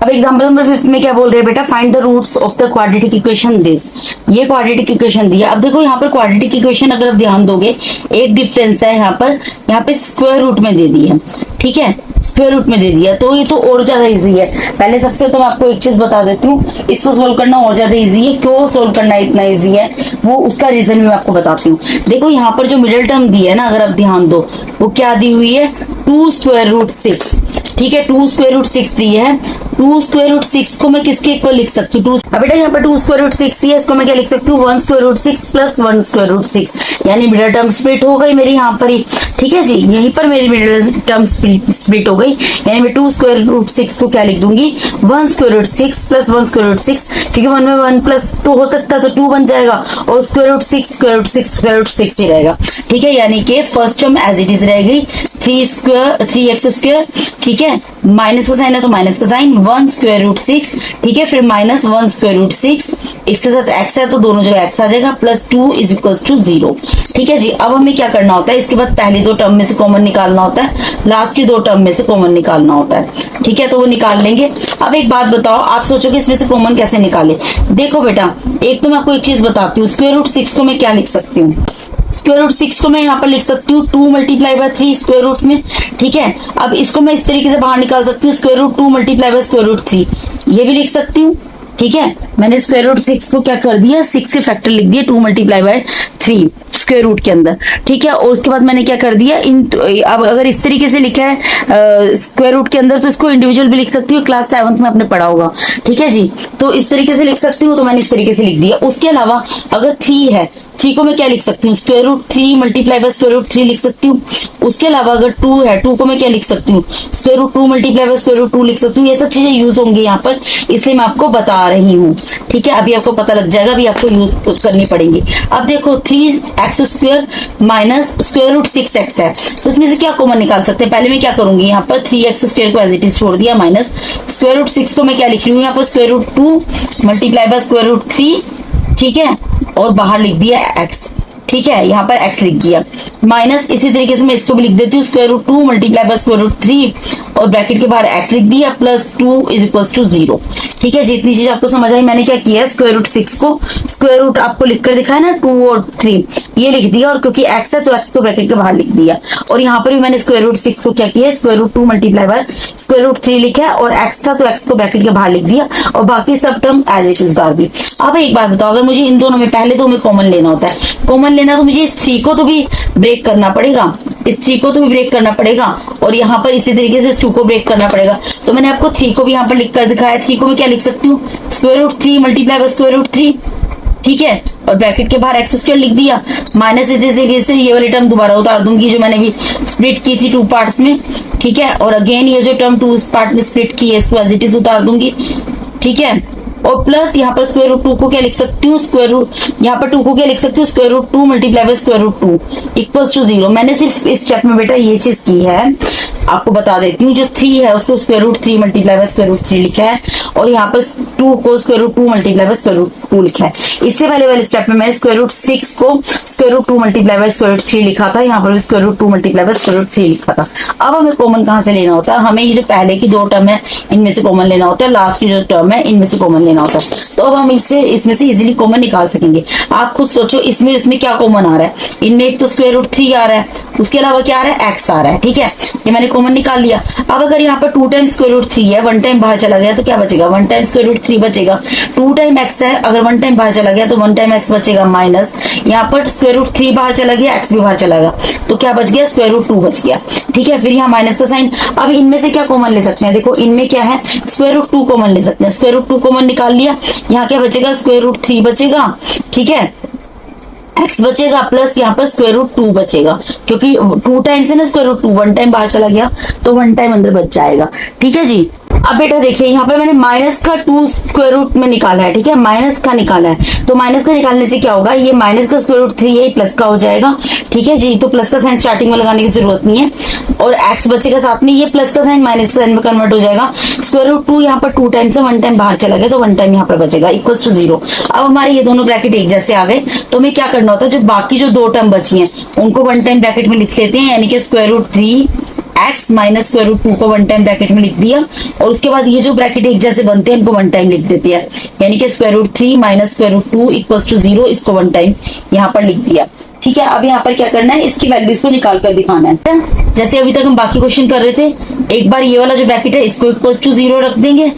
अब एग्जाम्पल नंबर 5 में क्या बोल रहे हैं बेटा, find the roots of the quadratic equation this. ये क्वाड्रेटिक इक्वेशन दिया। अब देखो यहाँ पर क्वाड्रेटिक इक्वेशन अगर आप ध्यान दोगे, एक डिफरेंस है यहाँ पे स्क्वायर रूट में दे दी है, ठीक है, स्क्वायर रूट में दे दिया, तो ये तो और ज्यादा इजी है। पहले सबसे तो मैं आपको एक चीज बता देती हूँ, इसको सोल्व करना और ज्यादा इजी है। क्यों सोल्व करना इतना इजी है, वो उसका रीजन भी मैं आपको बताती हूँ। देखो यहाँ पर जो मिडिल टर्म दी है ना, अगर आप ध्यान दो, वो क्या दी हुई है, 2 स्क्वायर रूट 6, ठीक है, 2 स्क्वायर रूट 6 दी है। 2 स्क्वायर रूट 6 को मैं किसके इक्वल लिख सकती हूँ, अब बेटा यहाँ पर 2 स्क्वायर रूट 6 है, इसको मैं क्या लिख सकती हूँ, 1 square root 6 plus 1 square root 6, यानी मिडिल टर्म स्प्लिट हो गई मेरी यहाँ पर ही, ठीक है जी, यहीं पर मेरी मिडिल टर्म स्प्लिट हो गई, यानी मैं 2 स्क्वायर रूट 6 को क्या लिख दूंगी, 1 square root 6 plus 1 square root 6, क्योंकि 1 में 1 प्लस 2 हो सकता है तो 2 बन जाएगा, और square root 6 square root 6 square root 6 ही रहेगा, ठीक है, यानी कि first term as it is रहेगी 3x स्क्वायर, ठीक है, माइनस का साइन है तो माइनस का साइन, 1 स्क्वायर रूट 6, ठीक है, फिर माइनस 1 स्क्वायर रूट 6, इसके साथ x है तो दोनों जगह x आ जाएगा, प्लस 2 इज इक्वल्स टू 0, ठीक है जी। अब हमें क्या करना होता है, इसके बाद पहली 2 टर्म में से कॉमन निकालना होता है, लास्ट की 2 टर्म में से कॉमन निकालना होता है, ठीक है, तो वो निकाल लेंगे। अब एक बात बताओ, आप सोचोगे इसमें से कॉमन कैसे निकाले। देखो बेटा, एक तो मैं आपको एक चीज बताती हूँ, स्क्वायर रूट 6 को मैं क्या लिख सकती हूँ, स्क्वायर रूट 6 को मैं यहाँ पर लिख सकती हूँ 2 मल्टीप्लाई बाय 3 स्क्वायर रूट में, ठीक है। अब इसको मैं इस तरीके से बाहर निकाल सकती हूँ, square root 2 multiply by square root 3, ये भी लिख सकती हूँ, ठीक है। मैंने स्क्वायर रूट 6 को क्या कर दिया, 6 के फैक्टर लिख दिए 2 मल्टीप्लाई बाय 3 स्क्वायर रूट के अंदर, ठीक है। और उसके बाद मैंने क्या कर दिया, अब अगर इस तरीके से लिखा है स्क्वायर रूट के अंदर, तो इसको इंडिविजुअल भी लिख सकती हूँ, क्लास 7th में आपने पढ़ा होगा, ठीक है जी। तो इस तरीके से लिख सकती हूँ, तो मैंने इस तरीके से लिख दिया। उसके अलावा अगर 3 है, 3 को मैं क्या लिख सकती हूँ, square root 3 multiply by square root 3 लिख सकती हूँ। उसके अलावा अगर 2 है, 2 को मैं क्या लिख सकती हूँ, square root 2 multiply by square root 2 लिख सकती हूँ। ये सब चीजें यूज होंगी यहाँ पर, इसलिए मैं आपको बता रही हूँ, ठीक है। अभी आपको पता लग जाएगा, अभी आपको यूज करनी पड़ेगी। अब देखो 3x square minus square root 6x है, तो इसमें से क्या कॉमन निकाल सकते हैं। पहले मैं क्या करूंगी, यहाँ पर 3x स्क्वायर को एज इट इज छोड़ दिया, माइनस स्क्वायर रूट 6 को मैं क्या लिख रही हूँ, यहाँ पर square root 2 multiply by square root 3, ठीक है, और बाहर लिख दिया x, ठीक है, यहाँ पर x लिख दिया, माइनस इसी तरीके से मैं इसको भी लिख देती हूँ, square root 2 multiply by square root 3 और ब्रैकेट के बाहर x लिख दिया, प्लस 2 इज इक्वल्स टू 0, ठीक है। जितनी चीज आपको समझ आई, मैंने क्या किया, स्क्वायर रूट 6 को स्क्वायर रूट आपको लिखकर दिखाया ना, 2 और 3 ये लिख दिया, और क्योंकि x है तो x को ब्रैकेट के बाहर लिख दिया। और यहाँ पर भी मैंने स्क्वायर रूट 6 को क्या किया, square root 2 multiply by square root 3 लिखा, और x था तो x को ब्रैकेट के बाहर लिख दिया, और बाकी सब टर्म एज इट इज डाल दी। अब एक बात बताओ, अगर मुझे इन दोनों में पहले 2 में कॉमन लेना होता है, कॉमन लेना तो मुझे इस 3 को तो भी ब्रेक करना पड़ेगा, इस 3 को तो भी ब्रेक करना पड़ेगा, और यहाँ पर इसी तरीके से इस 2 को ब्रेक करना पड़ेगा। तो मैंने आपको 3 को भी यहाँ पर लिख कर दिखाया, 3 को मैं क्या लिख सकती हूँ, square root 3 multiply by square root 3, ठीक है, और ब्रैकेट के बाहर x स्क्वायर लिख दिया, माइनस इसी तरीके से ये वाली टर्म दोबारा उतार दूंगी जो मैंने भी स्प्लिट की थी 2 पार्ट्स में, ठीक है, और अगेन ये जो टर्म 2 पार्ट में स्प्लिट की है इसको एज इट इज उतार दूंगी, ठीक है। और प्लस यहाँ पर स्क्वायर रूट 2 को क्या लिख सकती हूँ, स्क्वायर रूट यहाँ पर 2 को क्या लिख सकती हूँ, square root 2 multiply by square root 2 equals to 0। मैंने सिर्फ इस स्टेप में बेटा ये चीज की है, आपको बता देती हूँ। जो 3 है उसको square root 3 multiply by square root 3 लिखा है, और यहाँ पर 2 को square root 2 multiply by square root 2 लिखा है। इससे पहले वाले स्टेप में मैंने स्क्वायर रूट 6 को square root 2 multiply by square root 3 लिखा था, यहाँ पर भी square root 2 multiply by square root 3 लिखा था। अब हमें कॉमन कहाँ से लेना होता है, हमें ये जो पहले की 2 टर्म है इनमें से कॉमन लेना होता है, लास्ट की जो टर्म है इनमें से कॉमन लेना होता है। तो अब हम इसमें से इजीली कॉमन निकाल सकेंगे। आप खुद सोचो इसमें क्या कॉमन आ रहा है, इनमें एक तो स्क्वायर रूट 3 आ रहा है, उसके अलावा क्या आ रहा है, x आ रहा है, ठीक है, ये मैंने कॉमन निकाल लिया। अब अगर यहाँ पर 2 टाइम स्क्वायर रूट 3 है, 1 टाइम बाहर चला गया तो क्या बचेगा, 1 टाइम स्क्वायर रूट 3 बचेगा। 2 टाइम x है, अगर 1 टाइम बाहर चला गया तो 1 टाइम x बचेगा, माइनस यहाँ पर स्क्वायर रूट 3 बाहर चला गया, x भी बाहर चला गया, तो क्या बच गया, स्क्वायर रूट 2 बच गया, ठीक है। फिर यहाँ माइनस का साइन। अब इनमें से क्या कॉमन ले सकते हैं, देखो इनमें क्या है, स्क्वायर रूट 2 कॉमन ले सकते हैं, स्क्वायर रूट 2 कॉमन निकाल लिया, यहाँ क्या बचेगा, स्क्वायर रूट 3 बचेगा, ठीक है, x बचेगा, प्लस यहाँ पर स्क्वायर रूट 2 बचेगा, क्योंकि 2 टाइम्स है ना स्क्वायर रूट 2, 1 टाइम बाहर चला गया तो 1 टाइम अंदर बच जाएगा, ठीक है जी। अब बेटा देखिए यहाँ पर मैंने माइनस का 2 स्क्वायर रूट में निकाला है, ठीक है, माइनस का निकाला है। तो माइनस का निकालने से क्या होगा, ये माइनस का स्क्वायर रूट 3 है, प्लस का हो जाएगा, ठीक है जी। तो प्लस का साइन स्टार्टिंग में लगाने की जरूरत नहीं है, और एक्स बचेगा साथ में, ये प्लस का साइन माइनस का साइन में कन्वर्ट हो जाएगा। स्क्वायर रूट 2 यहाँ पर 2 टाइम से 1 टाइम बाहर चला गया, तो 1 टाइम यहाँ पर बचेगा, इक्वल्स टू 0। अब हमारे ये दोनों ब्रैकेट एक जैसे आ गए, तो हमें क्या करना होता है, जो बाकी जो 2 टर्म बची हैं उनको 1 टाइम ब्रैकेट में लिख लेते हैं, यानी कि square root 3 x minus square root 2 को 1 टाइम ब्रैकेट में लिख दिया, और उसके बाद ये जो ब्रैकेट एक जैसे बनते हैं इनको 1 टाइम लिख देते हैं, यानी कि square root 3 minus square root 2 equals to 0, इसको 1 टाइम यहाँ पर लिख दिया, ठीक है। अब यहाँ पर क्या करना है, इसकी वैल्यूज को निकाल कर दिखाना है। जैसे अभी तक हम बाकी क्वेश्चन कर रहे थे, एक बार ये वाला जो ब्रैकेट है इसको इक्वल्स टू 0 रख देंगे,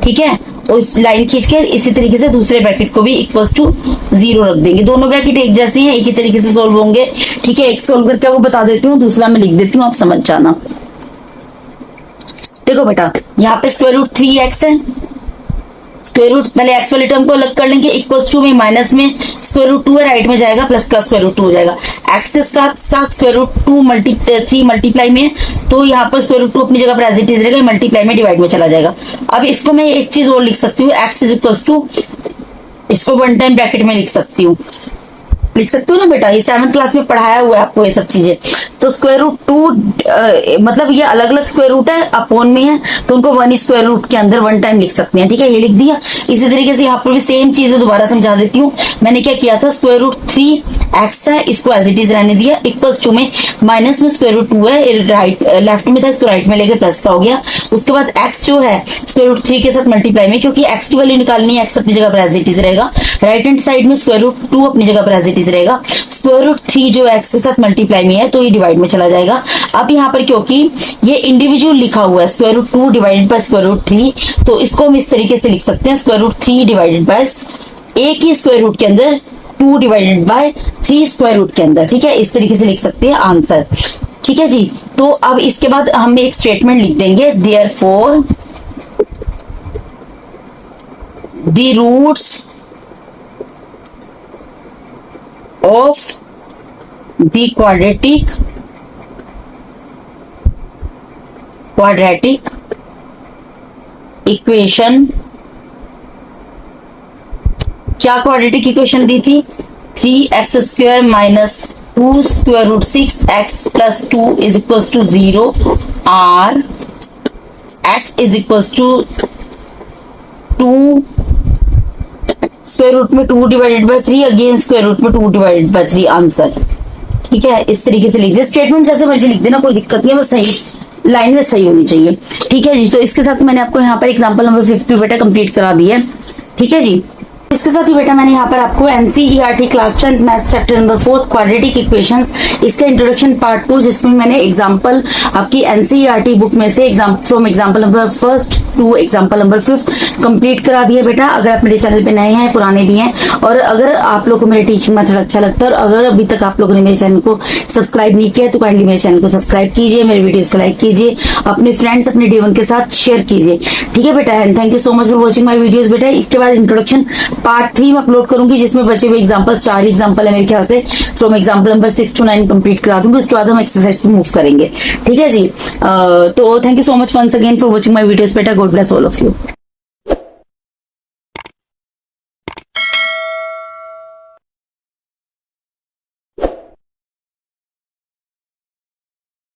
ठीक है, और इस लाइन खींचकर इसी तरीके से दूसरे ब्रैकेट को भी इक्वल्स टू 0 रख देंगे। दोनों ब्रैकेट एक जैसे हैं, एक ही तरीके से सोल्व होंगे, ठीक है। एक सोल्व करके आपको बता देती हूँ, दूसरा मैं लिख देती हूँ, आप समझ जाना। देखो बेटा यहाँ पे स्क्वायर रूट 3x है, स्क्वायर रूट पहले एक्स वाले टर्म को अलग कर लेंगे, इक्वल्स टू में माइनस में स्क्वायर रूट 2 है, राइट में जाएगा, प्लस का स्क्वायर रूट 2 हो जाएगा, एक्स के साथ साथ स्क्वायर रूट 3 मल्टीप्लाई में, तो यहाँ पर स्क्वायर रूट 2 अपनी जगह पर एज इट इज रहेगा, मल्टीप्लाई में डिवाइड में चला जाएगा। अब इसको मैं एक चीज और लिख सकती हूँ, एक्स इज इक्वल्स टू, इसको 1 टाइम ब्रैकेट में लिख सकती हूँ ना बेटा, ये 7th क्लास में पढ़ाया हुआ है आपको ये सब चीजें। तो स्क्वायर रूट 2 मतलब ये अलग अलग स्क्वायर रूट है, अपोन में है, तो उनको 1 स्क्वायर रूट के अंदर 1 टाइम लिख सकते हैं, ठीक है, ये लिख दिया। इसी तरीके से यहाँ पर भी सेम चीज है, दोबारा समझा देती हूँ। मैंने क्या किया था, स्क्वायर रूट 3x है, इसको एज इट इज रहने दिया, इक्वल्स टू में माइनस में स्क्वायर रूट 2 है, राइट लेफ्ट में था, इसको राइट में लेकर प्लस का हो गया। उसके बाद x जो है स्क्वायर रूट 3 के साथ मल्टीप्लाई में, क्योंकि x की वैल्यू निकालनी है, x अपनी जगह पर एज इट इज रहेगा, राइट हैंड साइड में स्क्वायर रूट 2 अपनी जगह पर एज इट इज रहेगा, स्क्वायर रूट 3 जो x के साथ मल्टीप्लाई में है तो ये डिवाइड में चला जाएगा। अब यहाँ पर क्योंकि ये इंडिविजुअल लिखा हुआ है, square root 2 divided by square root 3, तो इसको हम इस तरीके से लिख सकते हैं, स्क्वायर रूट 3 डिवाइडेड बाय एक ही स्क्वायर रूट के अंदर 2 डिवाइडेड बाय 3 स्क्वायर रूट के अंदर, ठीक है, इस तरीके से लिख सकते हैं आंसर, ठीक है जी। तो अब इसके बाद हम एक स्टेटमेंट लिख देंगे, therefore the roots of the quadratic equation, क्या क्वाड्रेटिक इक्वेशन दी थी, 3x square minus 2 square root 6x plus 2 is equals to 0, are x is equals to 2 square root में 2 divided by 3, again square root में 2 divided by 3 answer, ठीक है। इस तरीके से लिख दे, स्टेटमेंट जैसे मर्जी लिख देना, कोई दिक्कत नहीं है, बस सही लाइन में सही होनी चाहिए, ठीक है जी। तो इसके साथ मैंने आपको यहाँ पर एग्जांपल नंबर 5 भी बेटा कंप्लीट करा दी है, ठीक है जी। इसके साथ ही बेटा मैंने यहाँ पर आपको NCERT class 10 maths chapter number 4 quadratic equations, इसका इंट्रोडक्शन पार्ट 2, जिसमें मैंने एग्जांपल आपकी एनसीईआरटी बुक में से from example number 1 two example number 5 complete करा दिया बेटा। अगर आप मेरे चैनल पे नए हैं, पुराने भी हैं, और अगर आप लोगों को मेरे टीचिंग मेथड अच्छा लगता है, और अगर अभी तक आप लोगों ने मेरे चैनल को सब्सक्राइब नहीं किया तो काइंडली मेरे चैनल को सब्सक्राइब कीजिए, मेरे वीडियोस को लाइक कीजिए, अपने फ्रेंड्स अपने D1 के साथ शेयर कीजिए, ठीक है बेटा। And thank you so much for watching my videos बेटा। इसके बाद इंट्रोडक्शन पार्ट 3 में अपलोड करूंगी, जिसमें बचे हुए एग्जाम्पल 4 एग्जाम्पल है मेरे ख्याल से, from example number 6 to 9 complete करा दूंगी। उसके बाद हम एक्सरसाइज पे मूव करेंगे, ठीक है जी। तो thank you so much once again for watching my videos बेटा। God bless all of you.